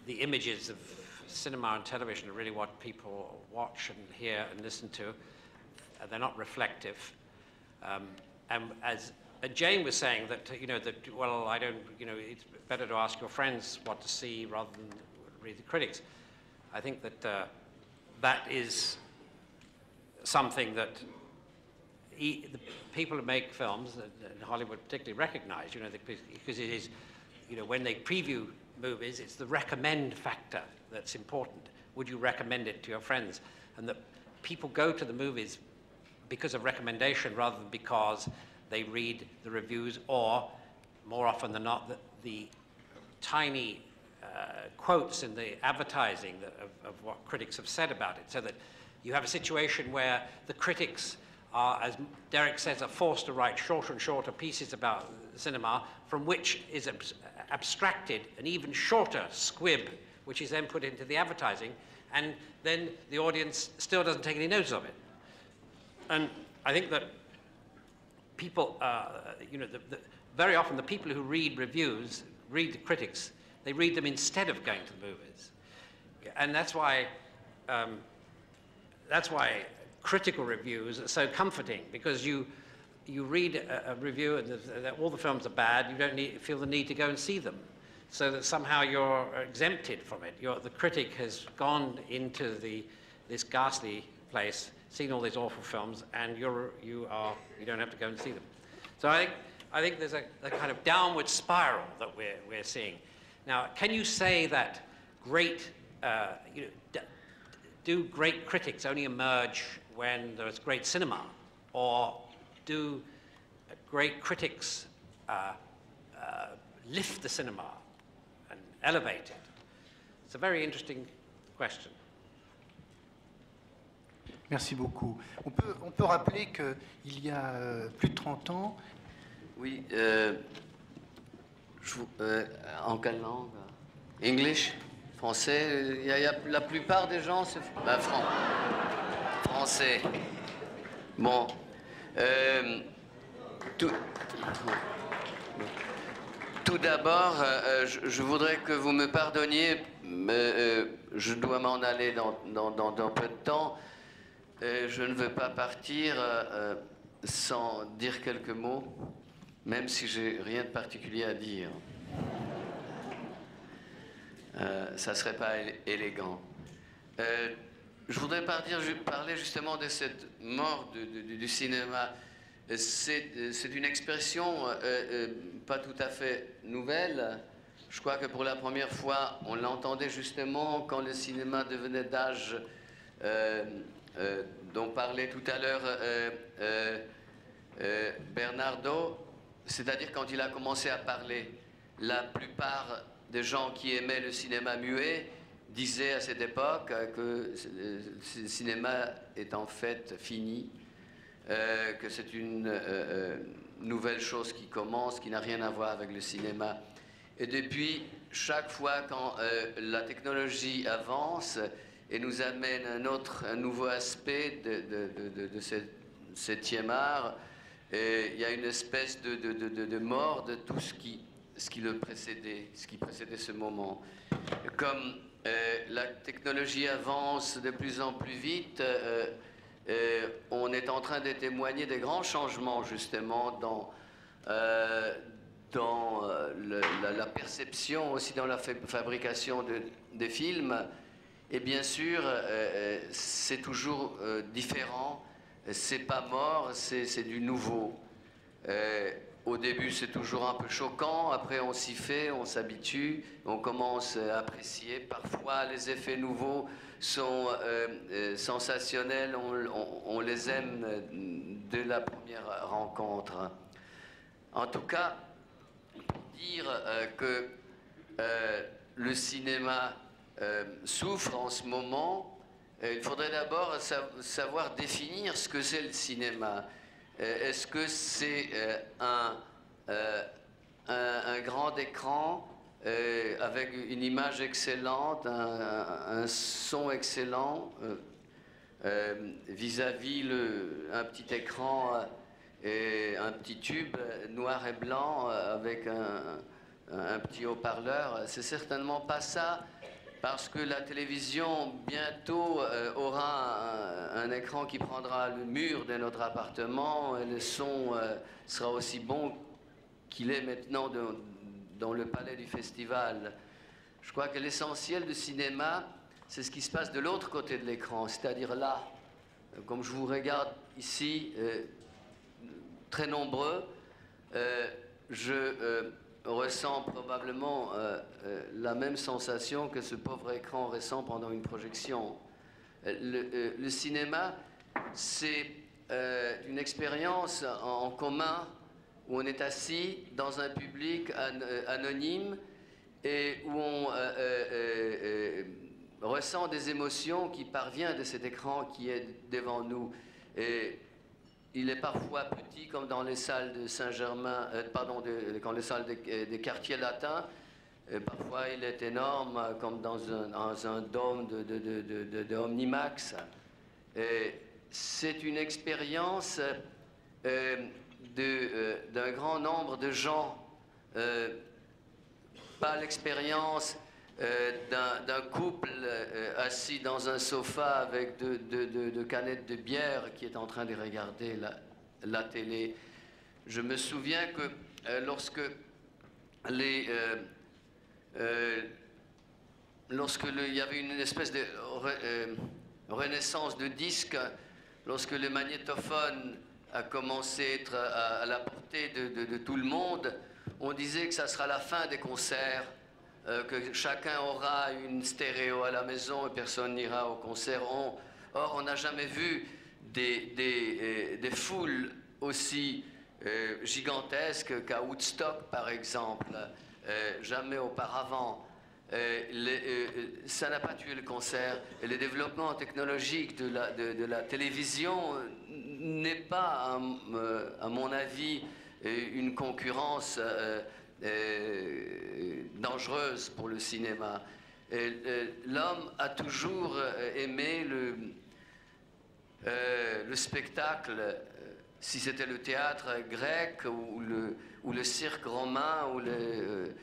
images of cinema and television are really what people watch and hear and listen to. They're not reflective. And as Jane was saying that, you know, that, well, I don't, you know, it's better to ask your friends what to see rather than read the critics. I think that that is something that the people who make films, in Hollywood particularly, recognize, you know, because it is, you know, when they preview movies, it's the recommend factor that's important. Would you recommend it to your friends? And that people go to the movies because of recommendation rather than because they read the reviews, or more often than not, the tiny quotes in the advertising of what critics have said about it, so that you have a situation where the critics are, as Derek says, are forced to write shorter and shorter pieces about cinema, from which is abstracted an even shorter squib, which is then put into the advertising, and then the audience still doesn't take any notice of it. And I think that people, you know, very often the people who read reviews, read the critics, they read them instead of going to the movies. And that's why critical reviews are so comforting, because you read a review and all the films are bad, you don't feel the need to go and see them, so that somehow you're exempted from it. The critic has gone into this ghastly place, seen all these awful films, and you don't have to go and see them. So I think there's a kind of downward spiral that we're seeing. Now, can you say that great, you know, do great critics only emerge when there's great cinema, or do great critics lift the cinema and elevate it? It's a very interesting question. Merci beaucoup. On peut rappeler qu'il y a plus de 30 ans... Oui, en quelle langue? English? Français? La plupart des gens... Français. Bon. Tout d'abord, je voudrais que vous me pardonniez. Je dois m'en aller dans peu de temps. Je ne veux pas partir sans dire quelques mots, même si j'ai rien de particulier à dire. Ça ne serait pas élégant. Je voudrais parler justement de cette mort du cinéma. C'est une expression pas tout à fait nouvelle. Je crois que pour la première fois, on l'entendait justement quand le cinéma devenait d'âge dont parlait tout à l'heure Bernardo, c'est-à-dire quand il a commencé à parler. La plupart des gens qui aimaient le cinéma muet disaient à cette époque que le cinéma est en fait fini, que c'est une nouvelle chose qui commence, qui n'a rien à voir avec le cinéma. Et depuis, chaque fois quand la technologie avance et nous amène un nouveau aspect de ce 7e art, il y a une espèce de mort de tout ce qui précédait ce moment. Comme la technologie avance de plus en plus vite, on est en train de témoigner des grands changements justement dans la perception, aussi dans la fabrication des films. Et bien sûr, c'est toujours différent, c'est pas mort, c'est du nouveau. Au début, c'est toujours un peu choquant. Après, on s'y fait, on s'habitue, on commence à apprécier. Parfois, les effets nouveaux sont sensationnels. On les aime dès la première rencontre. En tout cas, pour dire que le cinéma souffre en ce moment, il faudrait d'abord savoir définir ce que c'est le cinéma. Est-ce que c'est un grand écran avec une image excellente, un son excellent vis-à-vis un petit écran et un petit tube noir et blanc avec un petit haut-parleur? C'est certainement pas ça. Parce que la télévision, bientôt, aura un écran qui prendra le mur de notre appartement, et le son sera aussi bon qu'il est maintenant dans le palais du festival. Je crois que l'essentiel du cinéma, c'est ce qui se passe de l'autre côté de l'écran, c'est-à-dire là, comme je vous regarde ici, très nombreux, je ressent probablement la même sensation que ce pauvre écran ressent pendant une projection. Le cinéma, c'est une expérience en commun où on est assis dans un public anonyme et où on ressent des émotions qui parviennent de cet écran qui est devant nous. Et il est parfois petit, comme dans les salles de Saint-Germain, dans les salles des quartiers latins. Parfois, il est énorme, comme dans un dôme de Omnimax. C'est une expérience d'un grand nombre de gens, pas l'expérience d'un couple assis dans un sofa avec deux canettes de bière qui est en train de regarder la télé. Je me souviens que lorsque il y avait une espèce de renaissance de disques, lorsque le magnétophone a commencé à être à la portée de tout le monde, on disait que ça sera la fin des concerts. Que chacun aura une stéréo à la maison et personne n'ira au concert. Or, on n'a jamais vu des foules aussi gigantesques qu'à Woodstock, par exemple. Jamais auparavant. Ça n'a pas tué le concert. Et le développement technologique de la télévision n'est pas, à mon avis, une concurrence dangereuse pour le cinéma. L'homme a toujours aimé le spectacle, si c'était le théâtre grec ou le cirque romain ou le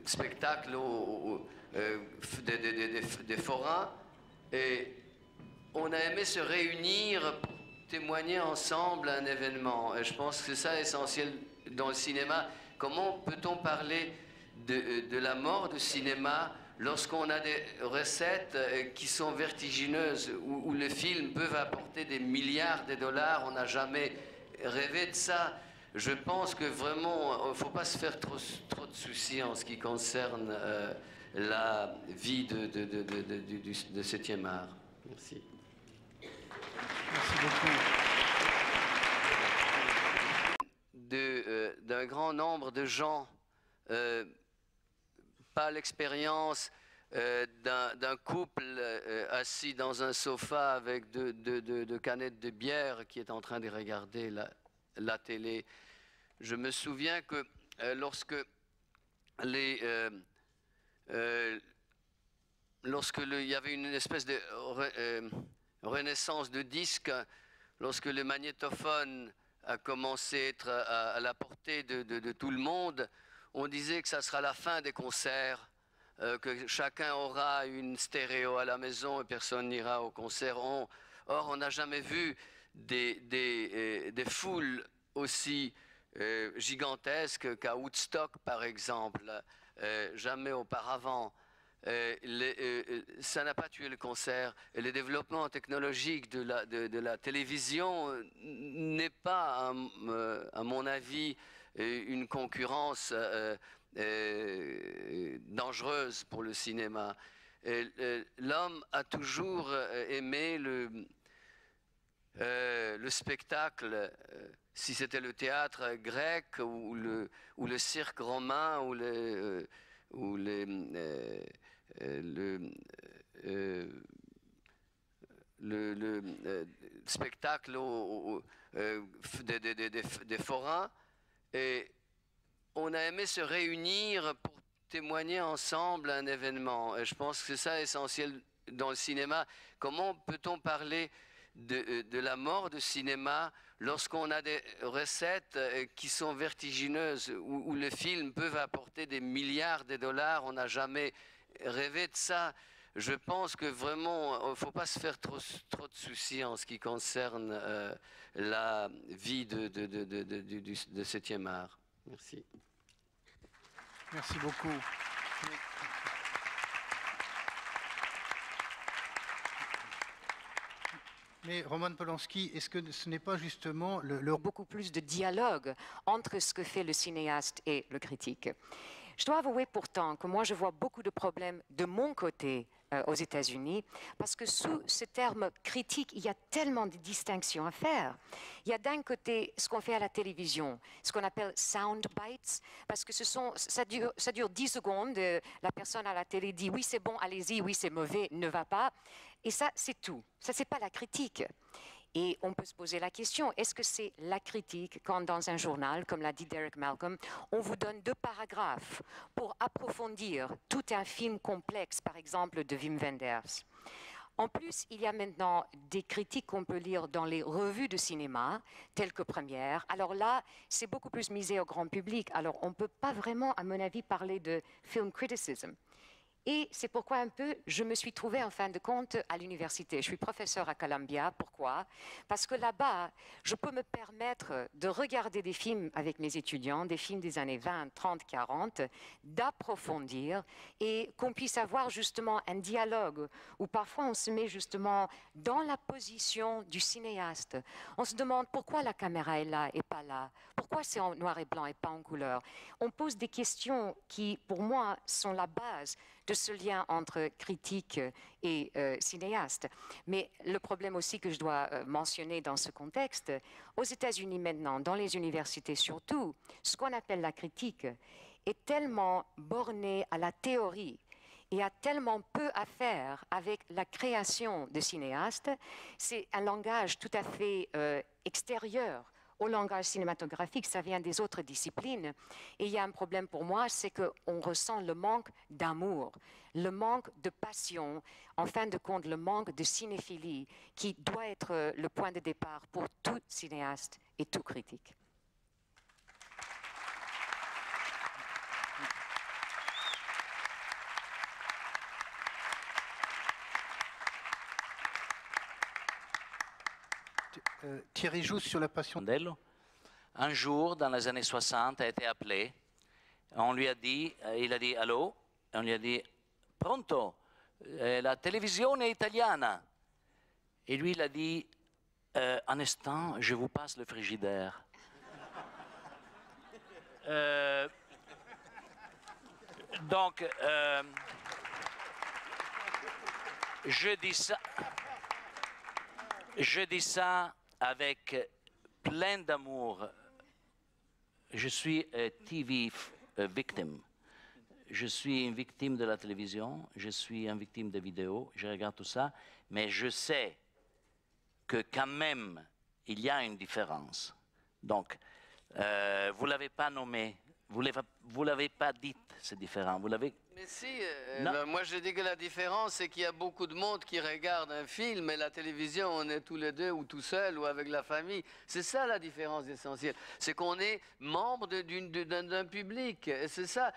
spectacle des forains. Et on a aimé se réunir pour témoigner ensemble un événement. Et je pense que c'est ça essentiel dans le cinéma. Comment peut-on parler de la mort du cinéma lorsqu'on a des recettes qui sont vertigineuses, où les films peuvent apporter des milliards de dollars? On n'a jamais rêvé de ça. Je pense que vraiment, il ne faut pas se faire trop de soucis en ce qui concerne la vie de 7e art. Merci. Merci beaucoup. D'un grand nombre de gens, pas l'expérience d'un couple assis dans un sofa avec deux canettes de bière qui est en train de regarder la télé. Je me souviens que lorsque il y avait une espèce de renaissance de disques, lorsque le magnétophone a commencé à être à la portée de tout le monde, on disait que ça sera la fin des concerts, que chacun aura une stéréo à la maison et personne n'ira au concert. Or, on n'a jamais vu des foules aussi gigantesques qu'à Woodstock, par exemple, jamais auparavant. ça n'a pas tué le concert. Et le développement technologique de la télévision n'est pas, à mon avis, une concurrence dangereuse pour le cinéma. L'homme a toujours aimé le spectacle, si c'était le théâtre grec ou le cirque romain ou le spectacle des forains. Et on a aimé se réunir pour témoigner ensemble un événement. Et je pense que c'est ça essentiel dans le cinéma. Comment peut-on parler de la mort du cinéma lorsqu'on a des recettes qui sont vertigineuses, où les films peuvent apporter des milliards de dollars? On n'a jamais rêvé de ça. Je pense que vraiment, il ne faut pas se faire trop de soucis en ce qui concerne la vie de 7e art. Merci. Merci beaucoup. Mais Roman Polanski, est-ce que ce n'est pas justement beaucoup plus de dialogue entre ce que fait le cinéaste et le critique? Je dois avouer pourtant que moi je vois beaucoup de problèmes de mon côté aux États-Unis, parce que sous ce terme critique, il y a tellement de distinctions à faire. Il y a d'un côté ce qu'on fait à la télévision, ce qu'on appelle sound bites, parce que ça dure 10 secondes, la personne à la télé dit oui c'est bon, allez-y, oui c'est mauvais, ne va pas, et ça c'est tout, ça c'est pas la critique. Et on peut se poser la question, est-ce que c'est la critique quand dans un journal, comme l'a dit Derek Malcolm, on vous donne 2 paragraphes pour approfondir tout un film complexe, par exemple de Wim Wenders? En plus, il y a maintenant des critiques qu'on peut lire dans les revues de cinéma, telles que Première. Alors là, c'est beaucoup plus misé au grand public. Alors on ne peut pas vraiment, à mon avis, parler de film criticism. Et c'est pourquoi un peu, je me suis trouvée en fin de compte à l'université. Je suis professeure à Columbia. Pourquoi? Parce que là-bas, je peux me permettre de regarder des films avec mes étudiants, des films des années 20, 30, 40, d'approfondir et qu'on puisse avoir justement un dialogue où parfois on se met justement dans la position du cinéaste. On se demande pourquoi la caméra est là et pas là. Pourquoi c'est en noir et blanc et pas en couleur? On pose des questions qui, pour moi, sont la base de ce lien entre critique et cinéaste. Mais le problème aussi que je dois mentionner dans ce contexte, aux États-Unis maintenant, dans les universités surtout, ce qu'on appelle la critique est tellement borné à la théorie et a tellement peu à faire avec la création de cinéastes. C'est un langage tout à fait extérieur au langage cinématographique, ça vient des autres disciplines. Et il y a un problème pour moi, c'est qu'on ressent le manque d'amour, le manque de passion, en fin de compte, le manque de cinéphilie, qui doit être le point de départ pour tout cinéaste et tout critique. Thierry Jousse sur la passion. Un jour, dans les années 60, a été appelé. On lui a dit, il a dit allô, et on lui a dit pronto, la télévision italiana. Et lui, il a dit un instant, je vous passe le frigidaire. Donc, je dis ça avec plein d'amour. Je suis TV victime. Je suis une victime de la télévision, je suis une victime des vidéos, je regarde tout ça, mais je sais que quand même, il y a une différence. Donc, vous ne l'avez pas nommé, vous ne l'avez pas dit, c'est différent. Vous l'avez... Mais si, moi je dis que la différence, c'est qu'il y a beaucoup de monde qui regarde un film, et la télévision, on est tous les deux, ou tout seul, ou avec la famille. C'est ça la différence essentielle. C'est qu'on est membre d'un public. C'est ça.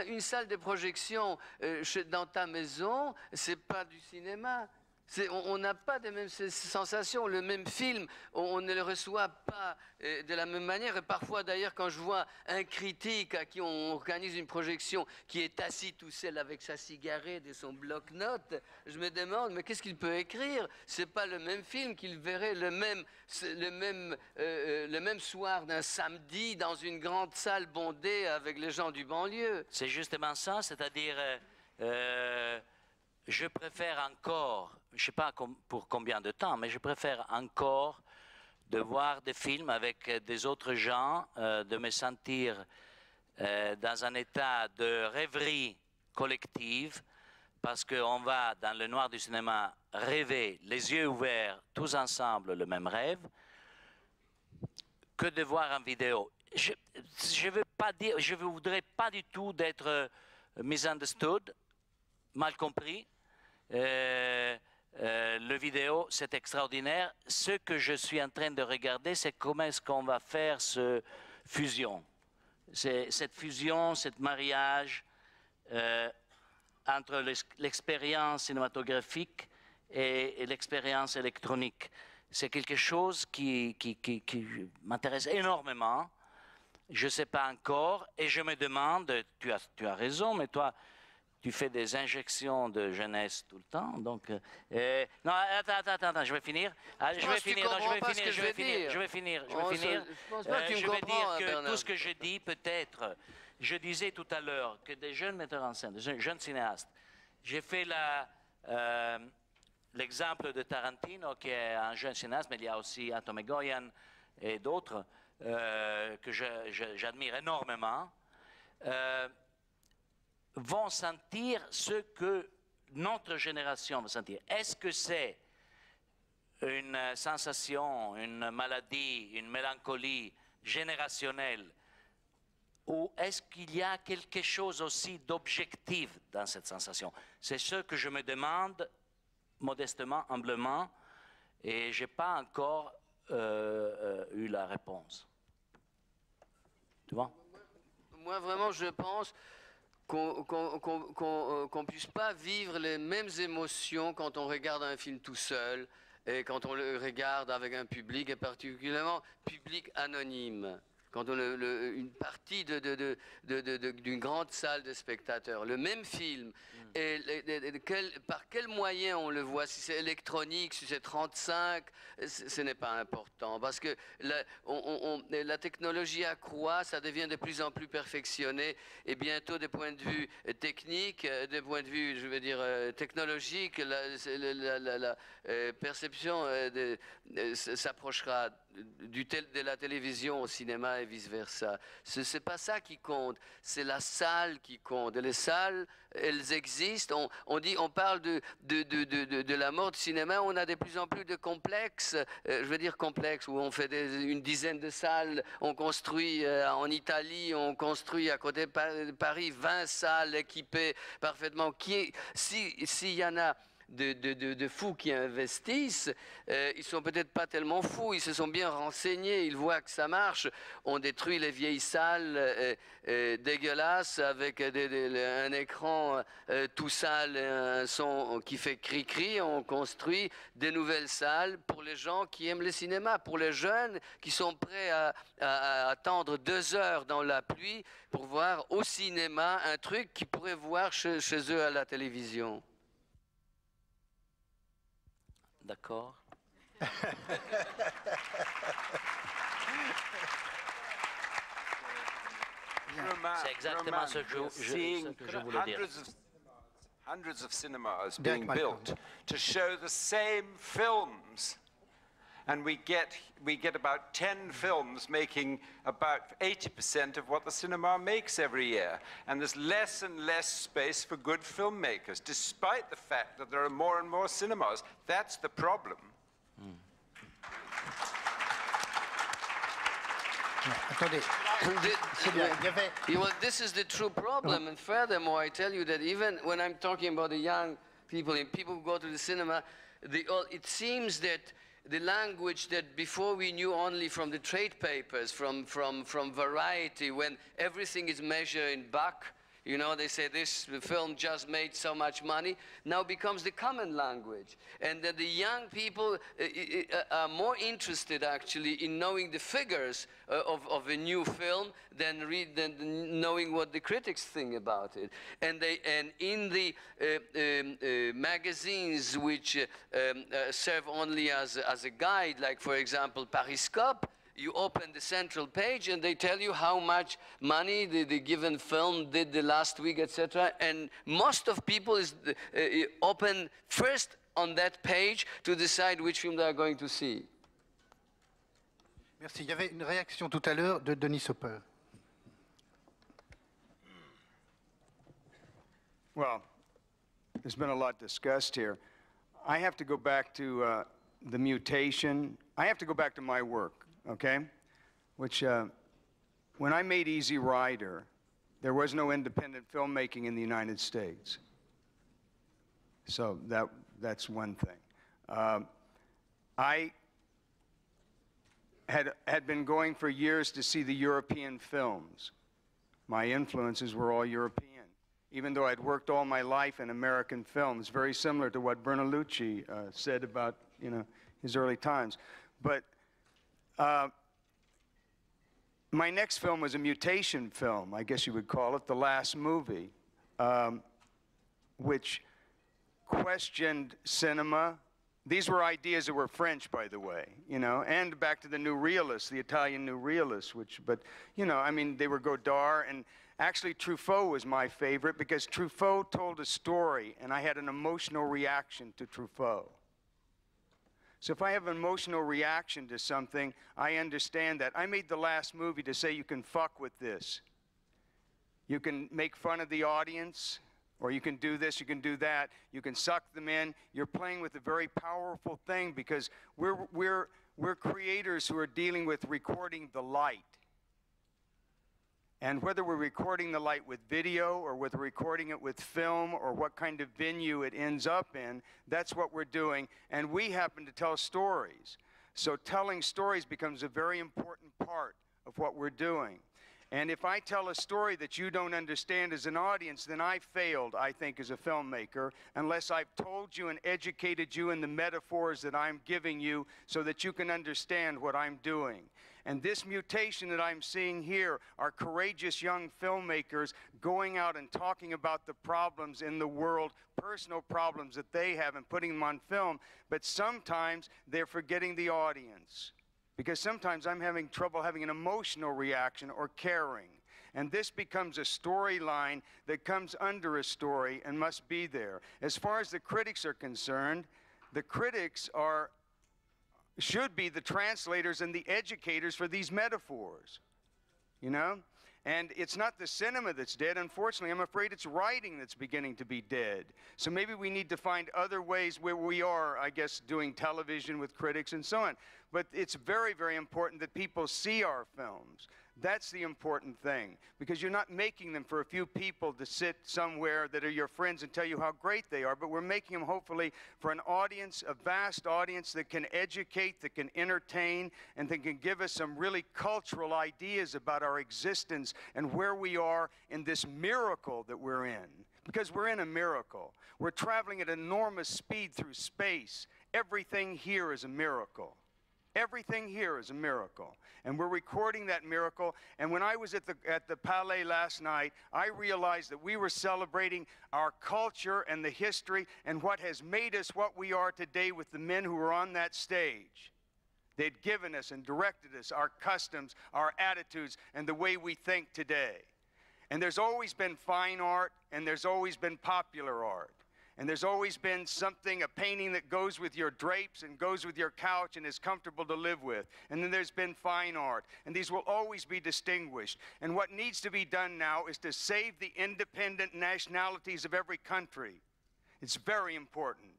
Une salle de projection dans ta maison, c'est pas du cinéma. On n'a pas les mêmes sensations. Le même film, on ne le reçoit pas de la même manière. Et parfois, d'ailleurs, quand je vois un critique à qui on organise une projection qui est assis tout seul avec sa cigarette et son bloc-notes, je me demande, mais qu'est-ce qu'il peut écrire? C'est pas le même film qu'il verrait le même soir d'un samedi dans une grande salle bondée avec les gens du banlieue. C'est justement ça, c'est-à-dire... je préfère encore, je ne sais pas pour combien de temps, mais je préfère encore de voir des films avec des autres gens, de me sentir dans un état de rêverie collective, parce qu'on va dans le noir du cinéma rêver, les yeux ouverts, tous ensemble, le même rêve, que de voir en vidéo. Je ne voudrais pas du tout d'être misunderstood, mal compris. Le vidéo, c'est extraordinaire. Ce que je suis en train de regarder, c'est comment est-ce qu'on va faire cette fusion, ce mariage entre l'expérience cinématographique et l'expérience électronique. C'est quelque chose qui m'intéresse énormément. Je ne sais pas encore et je me demande, tu as raison, mais toi, tu fais des injections de jeunesse tout le temps, donc... non, attends, je vais finir. Je vais finir. Je vais dire que tout ce que je dis, peut-être... Je disais tout à l'heure que des jeunes metteurs en scène, des jeunes cinéastes, j'ai fait l'exemple de Tarantino, qui est un jeune cinéaste, mais il y a aussi Anton Egoyan et d'autres que j'admire énormément, vont sentir ce que notre génération va sentir. Est-ce que c'est une sensation, une maladie, une mélancolie générationnelle, ou est-ce qu'il y a quelque chose aussi d'objectif dans cette sensation? C'est ce que je me demande modestement, humblement, et je n'ai pas encore eu la réponse. Tu vois? Moi, vraiment, je pense qu'on puisse pas vivre les mêmes émotions quand on regarde un film tout seul et quand on le regarde avec un public, et particulièrement public anonyme. Quand on une partie d'une grande salle de spectateurs, le même film, par quel moyen on le voit, si c'est électronique, si c'est 35, ce n'est pas important, parce que la technologie accroît, ça devient de plus en plus perfectionné, et bientôt, des points de vue techniques, des points de vue, je veux dire, technologiques, la perception s'approchera de la télévision au cinéma et vice-versa. Ce n'est pas ça qui compte, c'est la salle qui compte. Et les salles, elles existent. On parle de la mort du cinéma, on a de plus en plus de complexes, je veux dire complexes, où on fait une dizaine de salles, on construit en Italie, on construit à côté de Paris 20 salles équipées parfaitement. S'il y en a de fous qui investissent, ils sont peut-être pas tellement fous, ils se sont bien renseignés, ils voient que ça marche. On détruit les vieilles salles dégueulasses avec un écran tout sale, un son qui fait cri-cri. On construit des nouvelles salles pour les gens qui aiment le cinéma, pour les jeunes qui sont prêts à attendre 2 heures dans la pluie pour voir au cinéma un truc qu'ils pourraient voir chez eux à la télévision. D'accord. C'est exactement ce que je voulais dire. Hundreds of cinemas being built to show the same films. And we get about 10 films making about 80% of what the cinema makes every year. And there's less and less space for good filmmakers, despite the fact that there are more and more cinemas. That's the problem. Attendez. Well, this is the true problem. And furthermore, I tell you that even when I'm talking about the young people and people who go to the cinema, it seems that the language that before we knew only from the trade papers, from Variety, when everything is measured in buck, You know, they say this film just made so much money, now becomes the common language. And that the young people are more interested actually in knowing the figures of a new film than knowing what the critics think about it. And in the magazines which serve only as a guide, like for example Pariscope, you open the central page and they tell you how much money the given film did the last week, etc. And most of people open first on that page to decide which film they are going to see. Merci. Il y avait une réaction tout à l'heure de Denis Soper. Well, there's been a lot discussed here. I have to go back to the mutation. I have to go back to my work, okay? Which, when I made Easy Rider, there was no independent filmmaking in the United States. So that's one thing. I had been going for years to see the European films. My influences were all European, even though I'd worked all my life in American films, very similar to what Bertolucci said about, you know, his early times. But my next film was a mutation film, I guess you would call it, The Last Movie, which questioned cinema. These were ideas that were French, by the way, you know, and back to the New Realists, the Italian New Realists, but, you know, I mean, they were Godard, and actually Truffaut was my favorite because Truffaut told a story, and I had an emotional reaction to Truffaut. So if I have an emotional reaction to something, I understand that. I made The Last Movie to say you can fuck with this. You can make fun of the audience, or you can do this, you can do that. You can suck them in. You're playing with a very powerful thing because we're creators who are dealing with recording the light. And whether we're recording the light with video or whether we're recording it with film or what kind of venue it ends up in, that's what we're doing. And we happen to tell stories. So telling stories becomes a very important part of what we're doing. And if I tell a story that you don't understand as an audience, then I failed, I think, as a filmmaker, unless I've told you and educated you in the metaphors that I'm giving you so that you can understand what I'm doing. And this mutation that I'm seeing here are courageous young filmmakers going out and talking about the problems in the world, personal problems that they have, and putting them on film. But sometimes they're forgetting the audience. Because sometimes I'm having trouble having an emotional reaction or caring. And this becomes a storyline that comes under a story and must be there. As far as the critics are concerned, the critics should be the translators and the educators for these metaphors, you know? And it's not the cinema that's dead. Unfortunately, I'm afraid it's writing that's beginning to be dead. So maybe we need to find other ways where we are, I guess, doing television with critics and so on. But it's very, very important that people see our films. That's the important thing, because you're not making them for a few people to sit somewhere that are your friends and tell you how great they are, but we're making them hopefully for an audience, a vast audience that can educate, that can entertain, and that can give us some really cultural ideas about our existence and where we are in this miracle that we're in. Because we're in a miracle. We're traveling at enormous speed through space. Everything here is a miracle. Everything here is a miracle. And we're recording that miracle. And when I was at the Palais last night, I realized that we were celebrating our culture and the history and what has made us what we are today with the men who were on that stage. They'd given us and directed us our customs, our attitudes, and the way we think today. And there's always been fine art, and there's always been popular art. And there's always been something, a painting that goes with your drapes and goes with your couch and is comfortable to live with. And then there's been fine art. And these will always be distinguished. And what needs to be done now is to save the independent nationalities of every country. It's very important,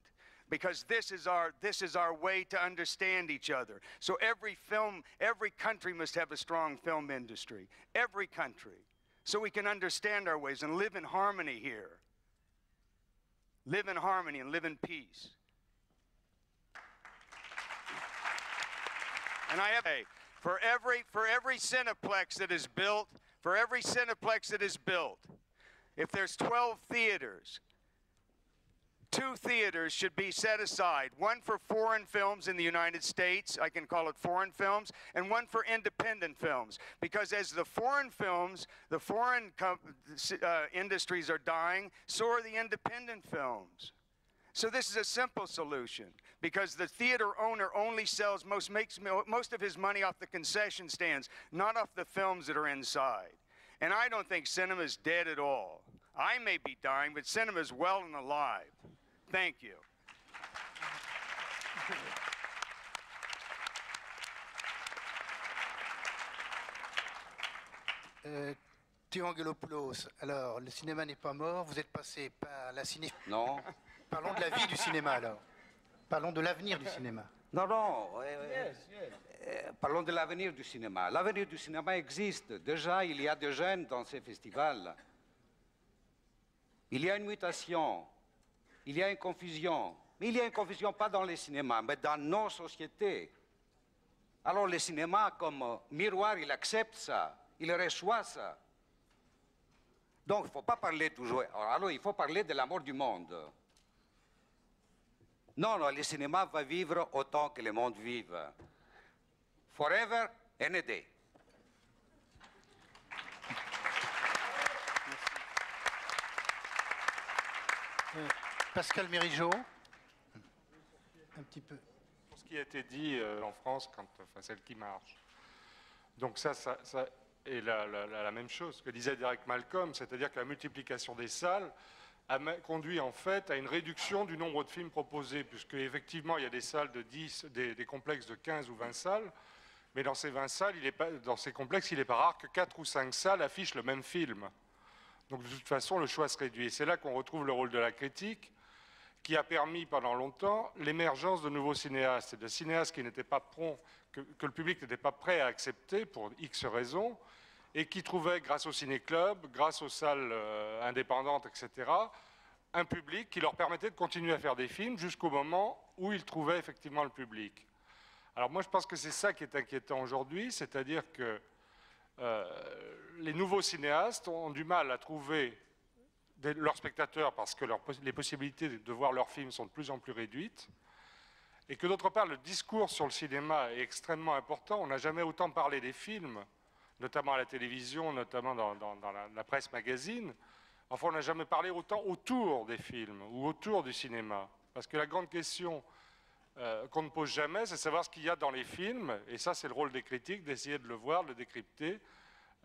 because this is our way to understand each other. So every country must have a strong film industry. Every country. So we can understand our ways and live in harmony here. Live in harmony and live in peace. And I have for every Cineplex that is built, If there's 12 theaters, 2 theaters should be set aside, one for foreign films in the United States, I can call it foreign films, and one for independent films. Because as the foreign films, the foreign industries are dying, so are the independent films. So this is a simple solution, because the theater owner only makes most of his money off the concession stands, not off the films that are inside. And I don't think cinema is dead at all. I may be dying, but cinema is well and alive. Thank you. Théo Angelopoulos, alors le cinéma n'est pas mort, vous êtes passé par la ciné... Non. Parlons de la vie du cinéma alors. Parlons de l'avenir du cinéma. Non, non. Parlons de l'avenir du cinéma. L'avenir du cinéma existe. Déjà, il y a des jeunes dans ces festivals. Il y a une mutation. Il y a une confusion. Mais il y a une confusion pas dans les cinémas, mais dans nos sociétés. Alors le cinéma, comme miroir, il accepte ça. Il reçoit ça. Donc, il ne faut pas parler toujours. Alors, il faut parler de la mort du monde. Non, non, le cinéma va vivre autant que le monde vive. Forever and a day. Pascal Mérigeau, un petit peu. Pour ce qui a été dit en France, celle qui marche. Donc ça est la même chose que disait Derek Malcolm, c'est-à-dire que la multiplication des salles a conduit en fait à une réduction du nombre de films proposés, puisque effectivement il y a des salles de 10, des complexes de 15 ou 20 salles, mais dans ces 20 salles, dans ces complexes, il n'est pas rare que 4 ou 5 salles affichent le même film. Donc de toute façon, le choix se réduit. Et c'est là qu'on retrouve le rôle de la critique, qui a permis pendant longtemps l'émergence de nouveaux cinéastes, et de cinéastes qui n'étaient pas prompts, que le public n'était pas prêt à accepter pour X raisons, et qui trouvaient, grâce au ciné-club, grâce aux salles indépendantes, etc., un public qui leur permettait de continuer à faire des films jusqu'au moment où ils trouvaient effectivement le public. Alors moi, je pense que c'est ça qui est inquiétant aujourd'hui, c'est-à-dire que les nouveaux cinéastes ont du mal à trouver leurs spectateurs parce que les possibilités de voir leurs films sont de plus en plus réduites, et que d'autre part, le discours sur le cinéma est extrêmement important. On n'a jamais autant parlé des films, notamment à la télévision, notamment dans la presse magazine. Enfin, on n'a jamais parlé autant autour des films ou autour du cinéma. Parce que la grande question qu'on ne pose jamais, c'est savoir ce qu'il y a dans les films. Et ça, c'est le rôle des critiques, d'essayer de le voir, de le décrypter.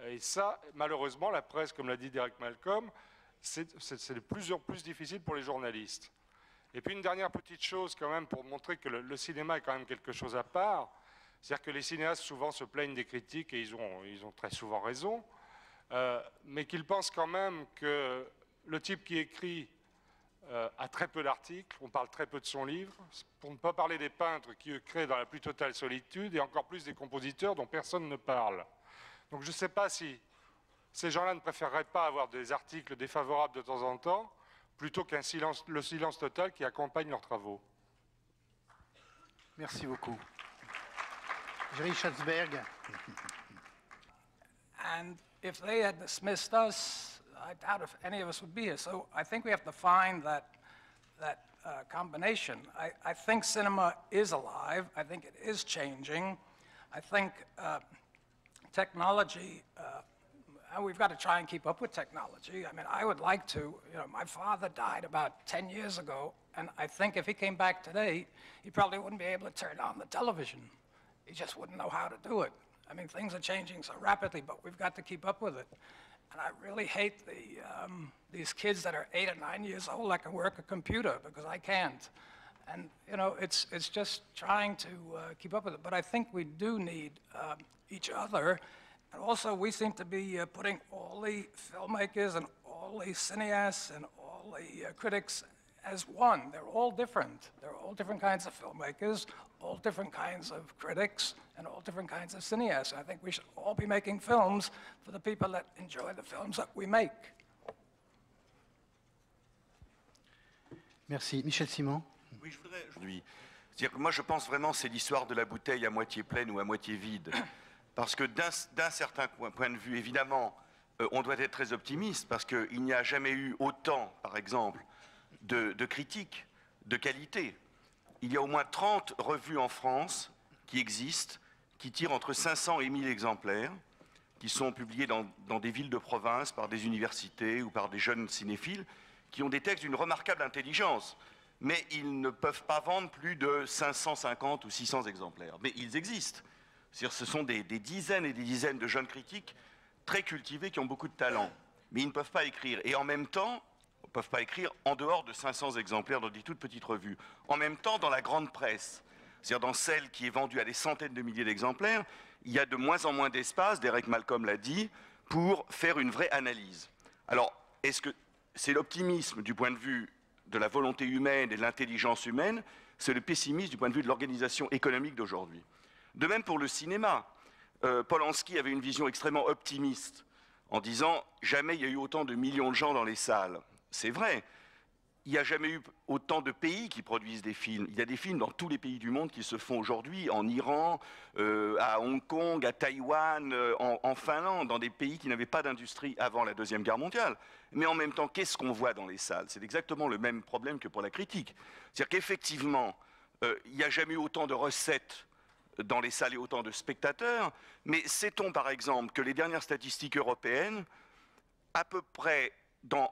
Et ça, malheureusement, la presse, comme l'a dit Derek Malcolm, c'est de plus en plus difficile pour les journalistes. Et puis une dernière petite chose quand même pour montrer que le cinéma est quand même quelque chose à part. C'est-à-dire que les cinéastes souvent se plaignent des critiques et ils ont très souvent raison, mais qu'ils pensent quand même que le type qui écrit a très peu d'articles, on parle très peu de son livre, pour ne pas parler des peintres qui créent dans la plus totale solitude et encore plus des compositeurs dont personne ne parle. Donc je ne sais pas si ces gens-là ne préféreraient pas avoir des articles défavorables de temps en temps, plutôt le silence total qui accompagne leurs travaux. Merci beaucoup. Jerry Schatzberg. And if they had dismissed us, I doubt if any of us would be here. So I think we have to find that combination. I think cinema is alive. I think it is changing. I think technology, we've got to try and keep up with technology. I mean, I would like to. You know, my father died about 10 years ago, and I think if he came back today, he probably wouldn't be able to turn on the television. He just wouldn't know how to do it. I mean, things are changing so rapidly, but we've got to keep up with it. And I really hate these kids that are 8 or 9 years old that can work a computer, because I can't. And, you know, it's just trying to keep up with it. But I think we do need each other. And also, we seem to be putting all the filmmakers and all the cineasts and all the critics as one. They're all different. They're all different kinds of filmmakers, all different kinds of critics, and all different kinds of cineasts. I think we should all be making films for the people that enjoy the films that we make. Merci. Michel Simon. Oui, je voudrais aujourd'hui. C'est-à-dire que moi, je pense vraiment que c'est l'histoire de la bouteille à moitié pleine ou à moitié vide. Parce que d'un certain point de vue, évidemment, on doit être très optimiste parce qu'il n'y a jamais eu autant, par exemple, de critiques de qualité. Il y a au moins 30 revues en France qui existent, qui tirent entre 500 et 1000 exemplaires, qui sont publiés dans des villes de province par des universités ou par des jeunes cinéphiles, qui ont des textes d'une remarquable intelligence. Mais ils ne peuvent pas vendre plus de 550 ou 600 exemplaires. Mais ils existent. C'est-à-dire, ce sont des dizaines et des dizaines de jeunes critiques très cultivés qui ont beaucoup de talent. Mais ils ne peuvent pas écrire. Et en même temps, ils ne peuvent pas écrire en dehors de 500 exemplaires dans des toutes petites revues. En même temps, dans la grande presse, c'est-à-dire dans celle qui est vendue à des centaines de milliers d'exemplaires, il y a de moins en moins d'espace, Derek Malcolm l'a dit, pour faire une vraie analyse. Alors, est-ce que c'est l'optimisme du point de vue de la volonté humaine et de l'intelligence humaine, c'est le pessimisme du point de vue de l'organisation économique d'aujourd'hui. De même pour le cinéma. Polanski avait une vision extrêmement optimiste en disant « jamais il y a eu autant de millions de gens dans les salles ». C'est vrai. Il n'y a jamais eu autant de pays qui produisent des films. Il y a des films dans tous les pays du monde qui se font aujourd'hui, en Iran, à Hong Kong, à Taïwan, en Finlande, dans des pays qui n'avaient pas d'industrie avant la Deuxième Guerre mondiale. Mais en même temps, qu'est-ce qu'on voit dans les salles? C'est exactement le même problème que pour la critique. C'est-à-dire qu'effectivement, il n'y a jamais eu autant de recettes dans les salles et autant de spectateurs, mais sait-on par exemple que les dernières statistiques européennes, à peu près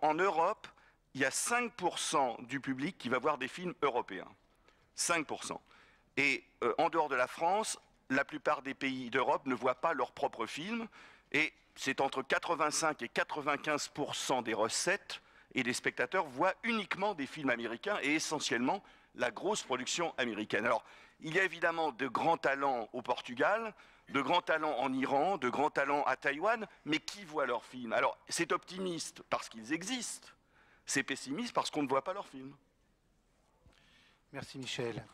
en Europe, il y a 5% du public qui va voir des films européens. 5%. Et en dehors de la France, la plupart des pays d'Europe ne voient pas leurs propres films, et c'est entre 85 et 95% des recettes et des spectateurs voient uniquement des films américains et essentiellement la grosse production américaine. Alors, il y a évidemment de grands talents au Portugal, de grands talents en Iran, de grands talents à Taïwan, mais qui voit leurs films? Alors, c'est optimiste parce qu'ils existent, c'est pessimiste parce qu'on ne voit pas leurs films. Merci Michel.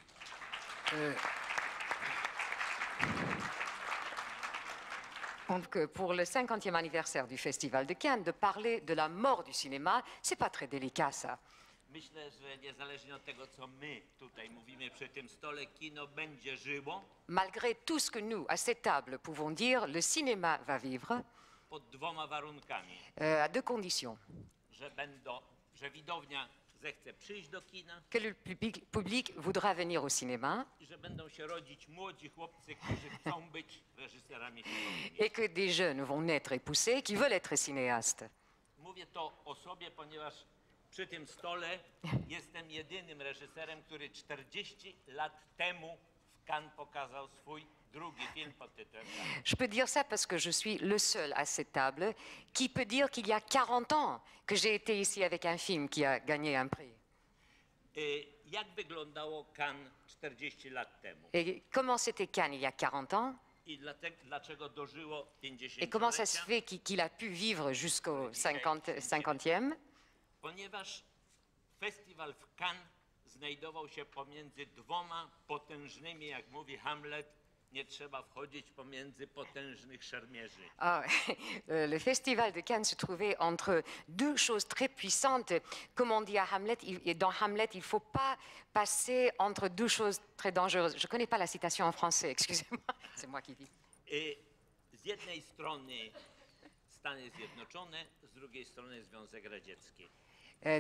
Donc, pour le 50e anniversaire du Festival de Cannes, de parler de la mort du cinéma, c'est pas très délicat, ça. Myślę, że niezależnie od tego, co my tutaj mówimy przy tym stole, kino będzie żyło. Malgré tout ce que nous, à cette table, pouvons dire, le cinéma va vivre Pod dwoma warunkami. À deux conditions. Że widownia zechce przyjść do kina. Que le public voudra venir au cinéma. I że będą się rodzić młodzi chłopcy, którzy chcą być reżyserami filmowymi. Et que des jeunes vont naître et pousser qui veulent être cinéastes. Mówię to o sobie, ponieważ przy tym stole jestem jedynym reżyserem, który 40 lat temu w Cannes pokazał swój drugi film pod tytułem. Je peux dire ça parce que je suis le seul à cette table qui peut dire qu'il y a 40 ans que j'ai été ici avec un film qui a gagné un prix. Jak wyglądało Cannes 40 lat temu? Et comment c'était Cannes il y a 40 ans? I dlaczego dożyło 50 Et comment ça se fait qu'il a pu vivre jusqu'au 50e? Ponieważ festiwal w Cannes znajdował się pomiędzy dwoma potężnymi, jak mówi Hamlet, nie trzeba wchodzić pomiędzy potężnych szermierzy. Le festival de Cannes se trouvait entre deux choses très puissantes. Comme on dit à Hamlet, dans Hamlet, il ne faut pas passer entre deux choses très dangereuses. Je ne connais pas la citation en français, excusez-moi, c'est moi qui dis. Z jednej strony Stany Zjednoczone, z drugiej strony Związek Radziecki.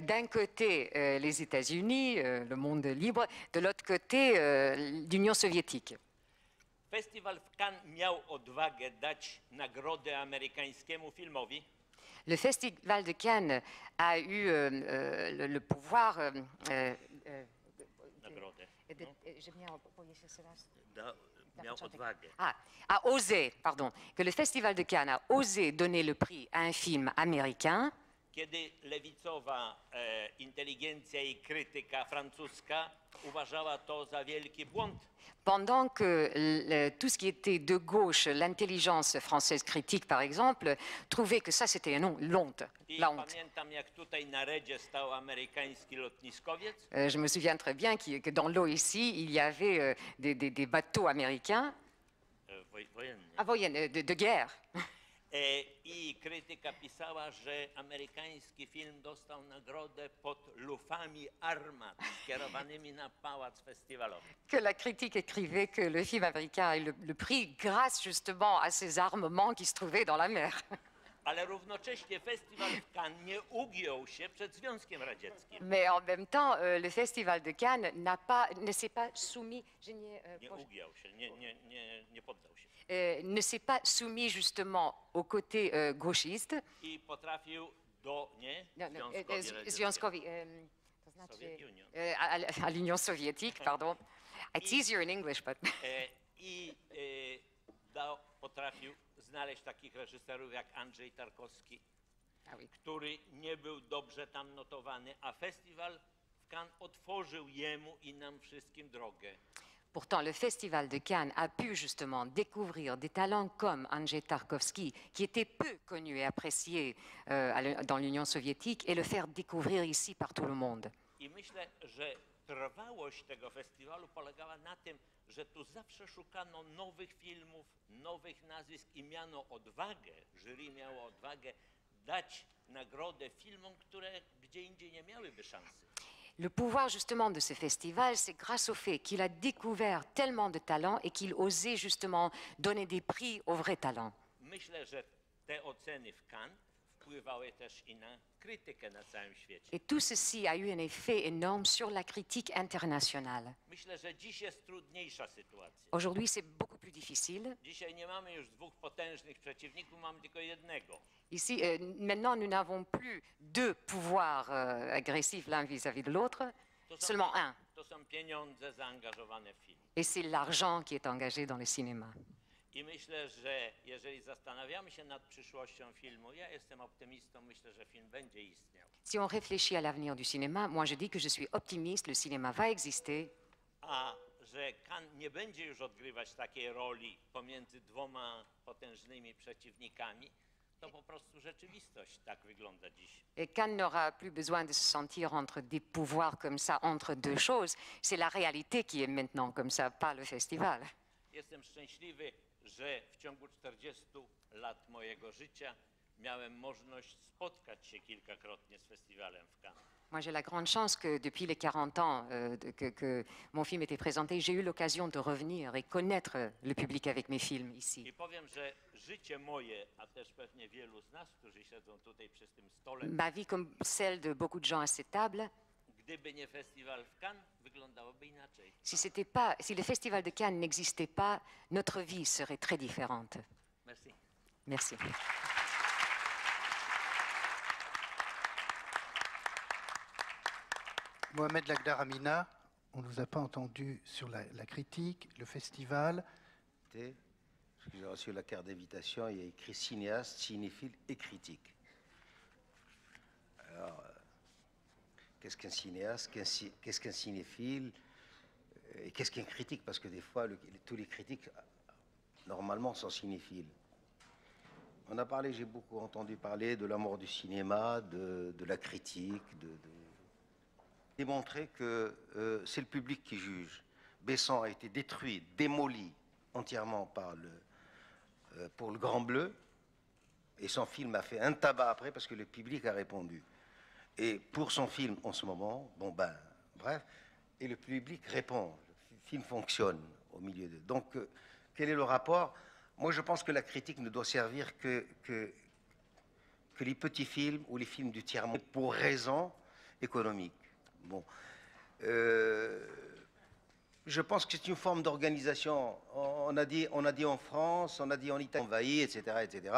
D'un côté, les États-Unis, le monde libre, de l'autre côté, l'Union soviétique. Festiwal w Cannes miał odwagę dać nagrodę amerykańskiemu filmowi. Le Festival de Cannes a eu le pouvoir... Nagrodę. Miał odwagę. A osé, pardon, que le Festival de Cannes a osé donner le prix à un film américain. Kiedy lewicowa inteligencja i krytyka francuska uważała to za wielki błąd. Pendant que tout ce qui était de gauche, l'intelligence française critique par exemple, trouvait que ça c'était la honte. Pamiętam, jak tutaj na Redzie stał amerykański lotniskowiec. Je me souviens très bien que dans l'eau ici, il y avait des bateaux américains. Wojennych. De guerre. I krytyka pisała, że amerykański film dostał nagrodę pod lufami armat skierowanymi na pałac festiwalowy. Que la critique écrivait que le film américain a eu le prix grâce justement à ces armements qui se trouvaient dans la mer. Ale równocześnie festiwal w Cannes nie ugiął się przed Związkiem Radzieckim. Mais en même temps, le Festival de Cannes ne s'est pas soumis, Nie ugiął się, nie poddał się. ne s'est pas soumis justement au côté gauchiste. I potrafił Związkowi, to znaczy Soviet Union. à l'Union soviétique, pardon. It's easier in English, but... Potrafił znaleźć takich reżyserów jak Andrzej Tarkowski, który nie był dobrze tam notowany, a festiwal w Cannes otworzył jemu i nam wszystkim drogę. Pourtant, le Festival de Cannes a pu justement découvrir des talents comme Andrzej Tarkowski, qui était peu connu et apprécié dans l'Union soviétique, et le faire découvrir ici par tout le monde. I myślę, że trwałość tego festiwalu polegała na tym, że tu zawsze szukano nowych filmów, nowych nazwisk i miano odwagę, jury miało odwagę dać nagrodę filmom, które gdzie indziej nie miałyby szansy. Le pouvoir justement de ce festival, c'est grâce au fait qu'il a découvert tellement de talents et qu'il osait justement donner des prix aux vrais talents. Myślę, że te oceny w Cannes wpływały też i na krytykę na całym świecie. Et tout ceci a eu un effet énorme sur la critique internationale. Myślę, że dziś jest trudniejsza sytuacja. Aujourd'hui, c'est beaucoup plus difficile. Dzisiaj nie mamy już dwóch potężnych przeciwników, mamy tylko jednego. Ici, maintenant, nous n'avons plus deux pouvoirs agressifs l'un vis-à-vis de l'autre, seulement un. To są pieniądze zaangażowane w film. Et c'est l'argent qui est engagé dans le cinéma. I myślę, że jeżeli zastanawiamy się nad przyszłością filmu, ja jestem optymistą, myślę, że film będzie istniał. Si on réfléchit à l'avenir du cinéma, moi je dis que je suis optimiste, le cinéma va exister. A że Cannes nie będzie już odgrywać takiej roli pomiędzy dwoma potężnymi przeciwnikami, to po prostu rzeczywistość tak wygląda dziś. Et Cannes n'aura plus besoin de se sentir entre des pouvoirs comme ça, entre deux choses. C'est la réalité qui est maintenant comme ça, pas le festival. Jestem szczęśliwy, że w ciągu 40 lat mojego życia miałem możliwość spotkać się kilkakrotnie z festiwalem w Cannes. Moi, j'ai la grande chance que depuis les 40 ans que mon film était présenté, j'ai eu l'occasion de revenir et connaître le public avec mes films ici. I powiem, że życie moje, a też pewnie wielu z nas, którzy siedzą tutaj przy tym stole, Ma vie, comme celle de beaucoup de gens à cette table, gdyby nie festiwal w Cannes, wyglądałoby inaczej. si le Festival de Cannes n'existait pas, notre vie serait très différente. Merci. Merci. Mohamed Lagdar Amina, on ne nous a pas entendu sur la critique, le festival. Parce que j'ai reçu la carte d'invitation, il y a écrit cinéaste, cinéphile et critique. Alors, qu'est-ce qu'un cinéaste, qu'est-ce qu'un cinéphile et qu'est-ce qu'un critique? Parce que des fois, tous les critiques, normalement, sont cinéphiles. On a parlé, j'ai beaucoup entendu parler de la mort du cinéma, de la critique, démontrer que c'est le public qui juge. Besson a été détruit, démoli entièrement pour le Grand Bleu, et son film a fait un tabac après parce que le public a répondu. Et pour son film en ce moment, bref, et le public répond, le film fonctionne au milieu d'eux. Donc, quel est le rapport? Moi, je pense que la critique ne doit servir que les petits films ou les films du tiers-monde pour raisons économiques. Bon, je pense que c'est une forme d'organisation. On a dit en France, on a dit en Italie, envahi, etc., etc.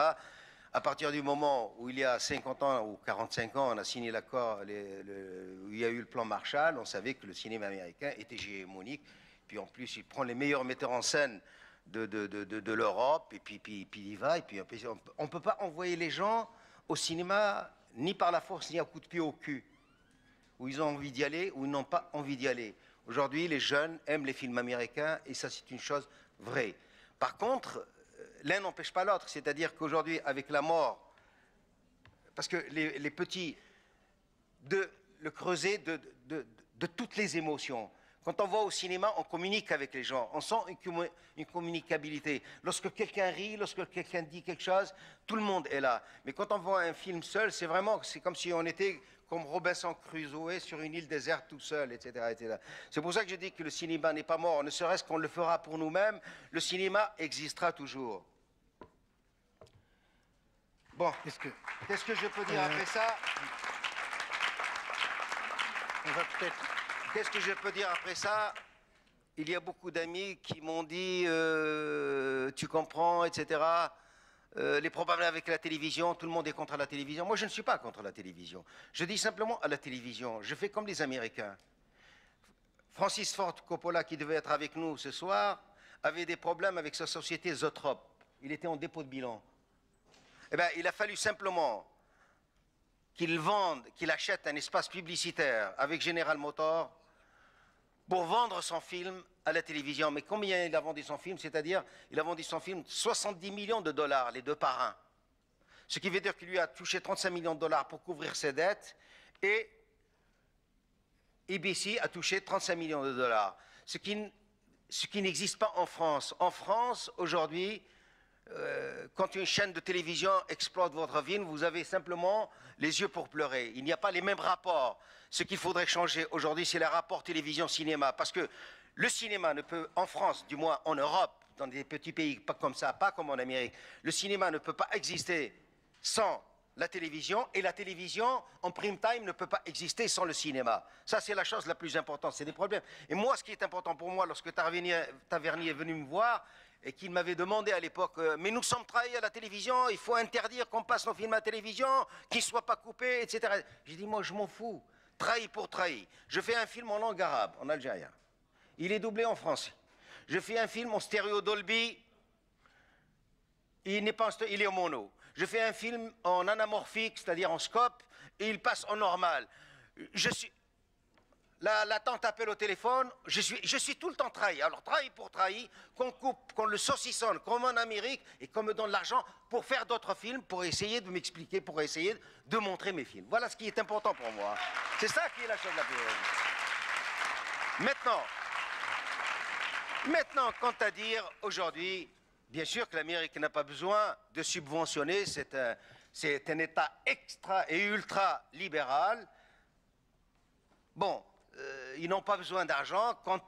À partir du moment où il y a 50 ans ou 45 ans, on a signé l'accord, où il y a eu le plan Marshall, on savait que le cinéma américain était hégémonique. Puis en plus, il prend les meilleurs metteurs en scène de l'Europe, et puis il y va. Et puis on ne peut pas envoyer les gens au cinéma ni par la force, ni à coup de pied au cul, où ils ont envie d'y aller, ou ils n'ont pas envie d'y aller. Aujourd'hui, les jeunes aiment les films américains, et ça, c'est une chose vraie. Par contre, l'un n'empêche pas l'autre, c'est-à-dire qu'aujourd'hui, avec la mort, parce que les petits, le creuset de toutes les émotions. Quand on va au cinéma, on communique avec les gens, on sent une communicabilité. Lorsque quelqu'un rit, lorsque quelqu'un dit quelque chose, tout le monde est là. Mais quand on voit un film seul, c'est comme si on était comme Robinson Crusoe sur une île déserte tout seul, etc., etc. C'est pour ça que je dis que le cinéma n'est pas mort, ne serait-ce qu'on le fera pour nous-mêmes, le cinéma existera toujours. Bon, qu'est-ce que je peux dire après ça? On va peut-être... Qu'est-ce que je peux dire après ça? Il y a beaucoup d'amis qui m'ont dit, tu comprends, etc. Les problèmes avec la télévision, tout le monde est contre la télévision. Moi, je ne suis pas contre la télévision. Je dis simplement à la télévision, je fais comme les Américains. Francis Ford Coppola, qui devait être avec nous ce soir, avait des problèmes avec sa société Zoetrope. Il était en dépôt de bilan. Eh bien, il a fallu simplement qu'il achète un espace publicitaire avec General Motors pour vendre son film à la télévision. Mais combien il a vendu son film? C'est-à-dire, il a vendu son film 70 millions de dollars, les deux par un. Ce qui veut dire qu'il lui a touché 35 millions de dollars pour couvrir ses dettes, et ABC a touché 35 millions de dollars. Ce qui n'existe pas en France. En France, aujourd'hui, quand une chaîne de télévision exploite votre film, vous avez simplement les yeux pour pleurer. Il n'y a pas les mêmes rapports. Ce qu'il faudrait changer aujourd'hui, c'est les rapports télévision-cinéma. Parce que le cinéma ne peut, en France, du moins en Europe, dans des petits pays pas comme ça, pas comme en Amérique, le cinéma ne peut pas exister sans la télévision, et la télévision en prime time ne peut pas exister sans le cinéma. Ça, c'est la chose la plus importante, c'est des problèmes. Et moi, ce qui est important pour moi, lorsque Tavernier est venu me voir, et qu'il m'avait demandé à l'époque, mais nous sommes travaillés à la télévision, il faut interdire qu'on passe nos films à la télévision, qu'ils ne soient pas coupés, etc. J'ai dit, moi, je m'en fous. Trahi pour trahi. Je fais un film en langue arabe, en algérien. Il est doublé en français. Je fais un film en stéréo Dolby. Il est en mono. Je fais un film en anamorphique, c'est-à-dire en scope, et il passe en normal. La tante appelle au téléphone, je suis tout le temps trahi. Alors, trahi pour trahi, qu'on coupe, qu'on le saucissonne, comme en Amérique, et qu'on me donne l'argent pour faire d'autres films, pour essayer de m'expliquer, pour essayer de montrer mes films. Voilà ce qui est important pour moi. C'est ça qui est la chose la plus... Maintenant, quant à dire, aujourd'hui, bien sûr que l'Amérique n'a pas besoin de subventionner, c'est un État extra et ultra libéral. Bon, ils n'ont pas besoin d'argent. Quand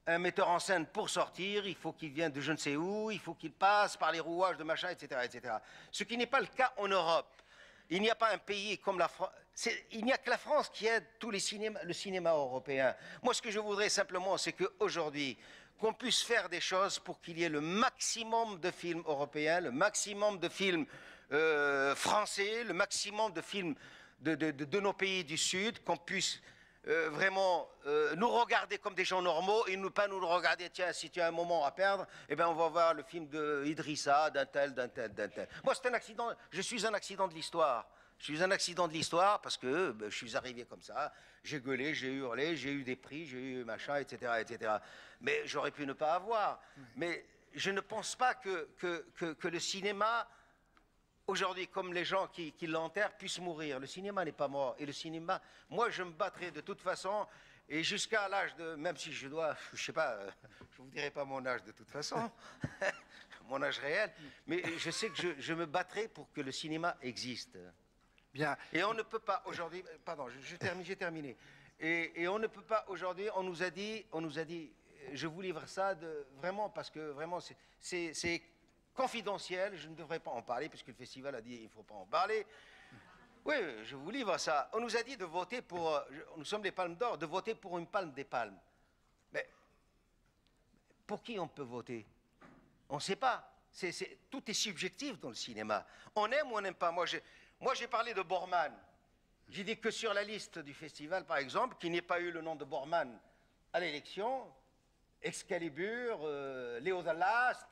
un metteur en scène, pour sortir, il faut qu'il vienne de je ne sais où, il faut qu'il passe par les rouages de machin, etc., etc. Ce qui n'est pas le cas en Europe. Il n'y a pas un pays comme la France. Il n'y a que la France qui aide tous le cinéma européen. Moi, ce que je voudrais simplement, c'est qu'aujourd'hui, qu'on puisse faire des choses pour qu'il y ait le maximum de films européens, le maximum de films français, le maximum de films de nos pays du Sud, qu'on puisse vraiment nous regarder comme des gens normaux et pas nous regarder, tiens, si tu as un moment à perdre, eh bien on va voir le film d'Idrissa, d'un tel. Moi, c'est un accident, je suis un accident de l'histoire. Je suis un accident de l'histoire parce que je suis arrivé comme ça, j'ai gueulé, j'ai hurlé, j'ai eu des prix, j'ai eu machin, etc., etc. Mais j'aurais pu ne pas avoir. Mais je ne pense pas que le cinéma, aujourd'hui, comme les gens qui l'enterrent, puissent mourir. Le cinéma n'est pas mort. Et le cinéma, moi, je me battrai de toute façon, et jusqu'à l'âge de... Même si je dois, je sais pas, je ne vous dirai pas mon âge de toute façon, mon âge réel, mais je sais que je me battrai pour que le cinéma existe. Bien. Et on ne peut pas aujourd'hui... Pardon, j'ai terminé. Et on ne peut pas aujourd'hui... On nous a dit, je vous livre ça vraiment parce que vraiment c'est confidentiel, je ne devrais pas en parler puisque le festival a dit il ne faut pas en parler. Oui, je vous livre ça. On nous a dit de voter pour... Nous sommes les Palmes d'Or, de voter pour une palme des palmes. Mais pour qui on peut voter? On ne sait pas. Tout est subjectif dans le cinéma. On aime ou on n'aime pas. Moi, j'ai parlé de Borman. J'ai dit que sur la liste du festival, par exemple, qu'il n'y ait pas eu le nom de Borman à l'élection, Excalibur, Léo the Last,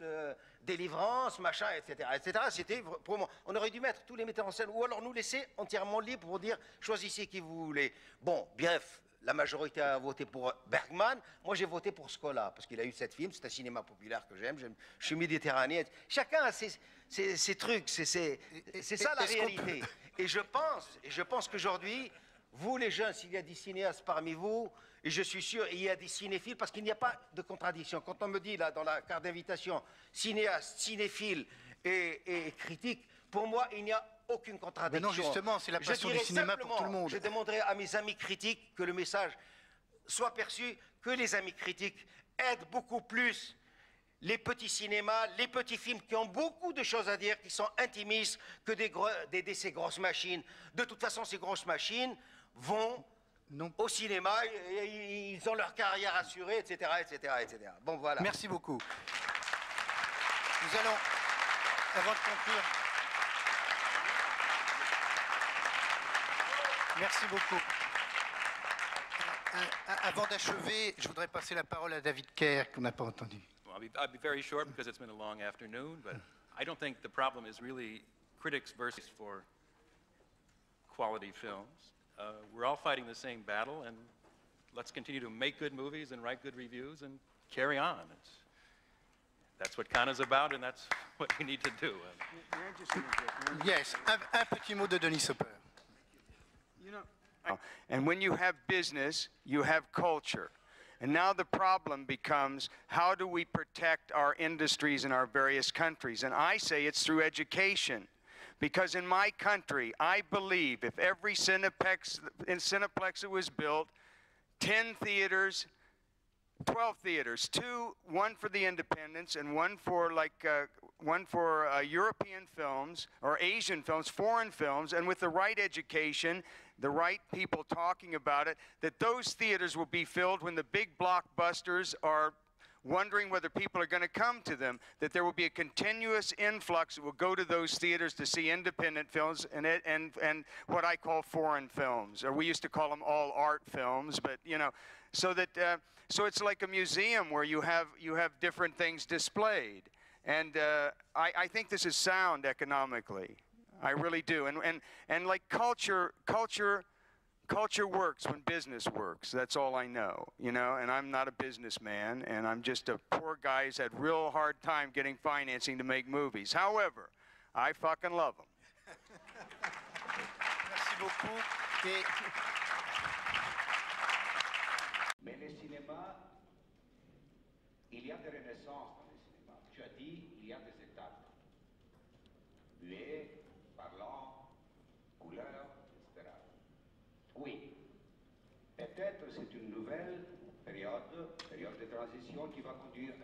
Délivrance, machin, etc., etc. C'était pour moi. On aurait dû mettre tous les metteurs en scène, ou alors nous laisser entièrement libres pour dire choisissez qui vous voulez. Bon, bref, la majorité a voté pour Bergman. Moi, j'ai voté pour Scola parce qu'il a eu 7 films. C'est un cinéma populaire que j'aime. Je suis méditerranéen. Chacun a ses trucs. C'est ça la réalité. Et je pense qu'aujourd'hui, vous les jeunes, s'il y a des cinéastes parmi vous, et je suis sûr, il y a des cinéphiles, parce qu'il n'y a pas de contradiction. Quand on me dit, là, dans la carte d'invitation, cinéaste, cinéphile et critique, pour moi, il n'y a aucune contradiction. Mais non, justement, c'est la passion du cinéma pour tout le monde. Je demanderai à mes amis critiques que le message soit perçu, que les amis critiques aident beaucoup plus les petits cinémas, les petits films qui ont beaucoup de choses à dire, qui sont intimistes, que ces grosses machines. De toute façon, ces grosses machines vont au cinéma, et ils ont leur carrière assurée, etc., etc., etc. Bon, voilà. Merci beaucoup. Nous allons, avant de conclure... Merci beaucoup. Avant d'achever, je voudrais passer la parole à David Kerr, qu'on n'a pas entendu. Well, I'll be very short because it's been a long afternoon, but I don't think the problem is really critics versus for quality films. We're all fighting the same battle, and let's continue to make good movies and write good reviews and carry on. That's what Cannes is about, and that's what we need to do. Yes, un petit mot de Denis Hopper. And when you have business, you have culture. And now the problem becomes, how do we protect our industries in our various countries? And I say it's through education. Because in my country, I believe if every Cineplex that was built, 10 theaters, 12 theaters, one for the independents and one for European films or Asian films, foreign films, and with the right education, the right people talking about it, that those theaters will be filled when the big blockbusters are wondering whether people are going to come to them, that there will be a continuous influx that will go to those theaters to see independent films and what I call foreign films, or we used to call them all art films, but you know, so it's like a museum where you have different things displayed, and I think this is sound economically. I really do, and like culture works when business works. That's all I know, you know, and I'm not a businessman, and I'm just a poor guy who's had real hard time getting financing to make movies. However, I fucking love them. Merci beaucoup. Mais les cinémas, il y a des renaissances dans les cinémas. Tu as dit, il y a des étapes. Muet, parlant, couleur, etc. Oui, peut-être c'est une nouvelle période de transition qui va conduire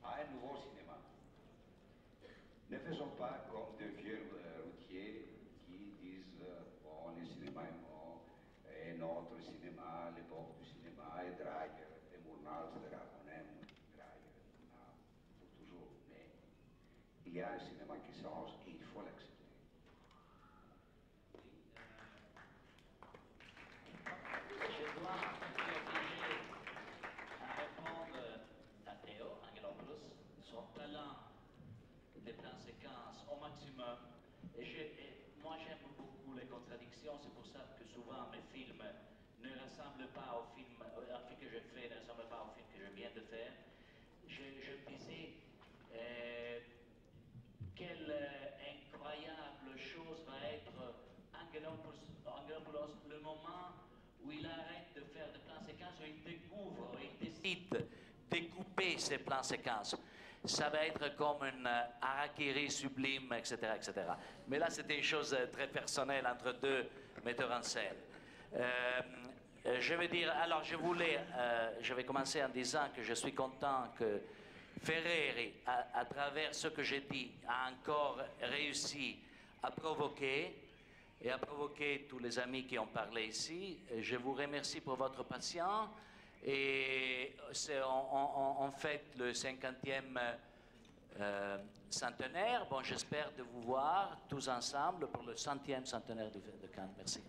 à un nouveau cinéma. Ne faisons pas comme de vieux routiers qui disent bon, le cinéma est mort, et notre cinéma, l'époque du cinéma est Dreyer, et Murnau, etc. On aime Dreyer, Murnau, pour toujours, mais il y a un cinéma qui change et il faut l'accepter. Je dois m'obliger à répondre à Théo Angelopoulos, son talent des plans séquences au maximum. Moi j'aime beaucoup les contradictions, c'est pour ça que souvent mes films ne ressemblent pas au film que je fais, ne ressemblent pas au film que je viens de faire. Je me disais, quelle incroyable chose va être Angelopoulos le moment où il arrête de faire des plans séquences, où il découvre, il décide de découper ces plans séquences. Ça va être comme une harakiri sublime, etc., etc. Mais là, c'était une chose très personnelle entre deux metteurs en scène. Je vais dire, alors je vais commencer en disant que je suis content que Ferreri, à travers ce que j'ai dit, a encore réussi à provoquer tous les amis qui ont parlé ici. Je vous remercie pour votre patience. Et on fête le 50e centenaire. Bon, j'espère de vous voir tous ensemble pour le 100e centenaire de Cannes. Merci.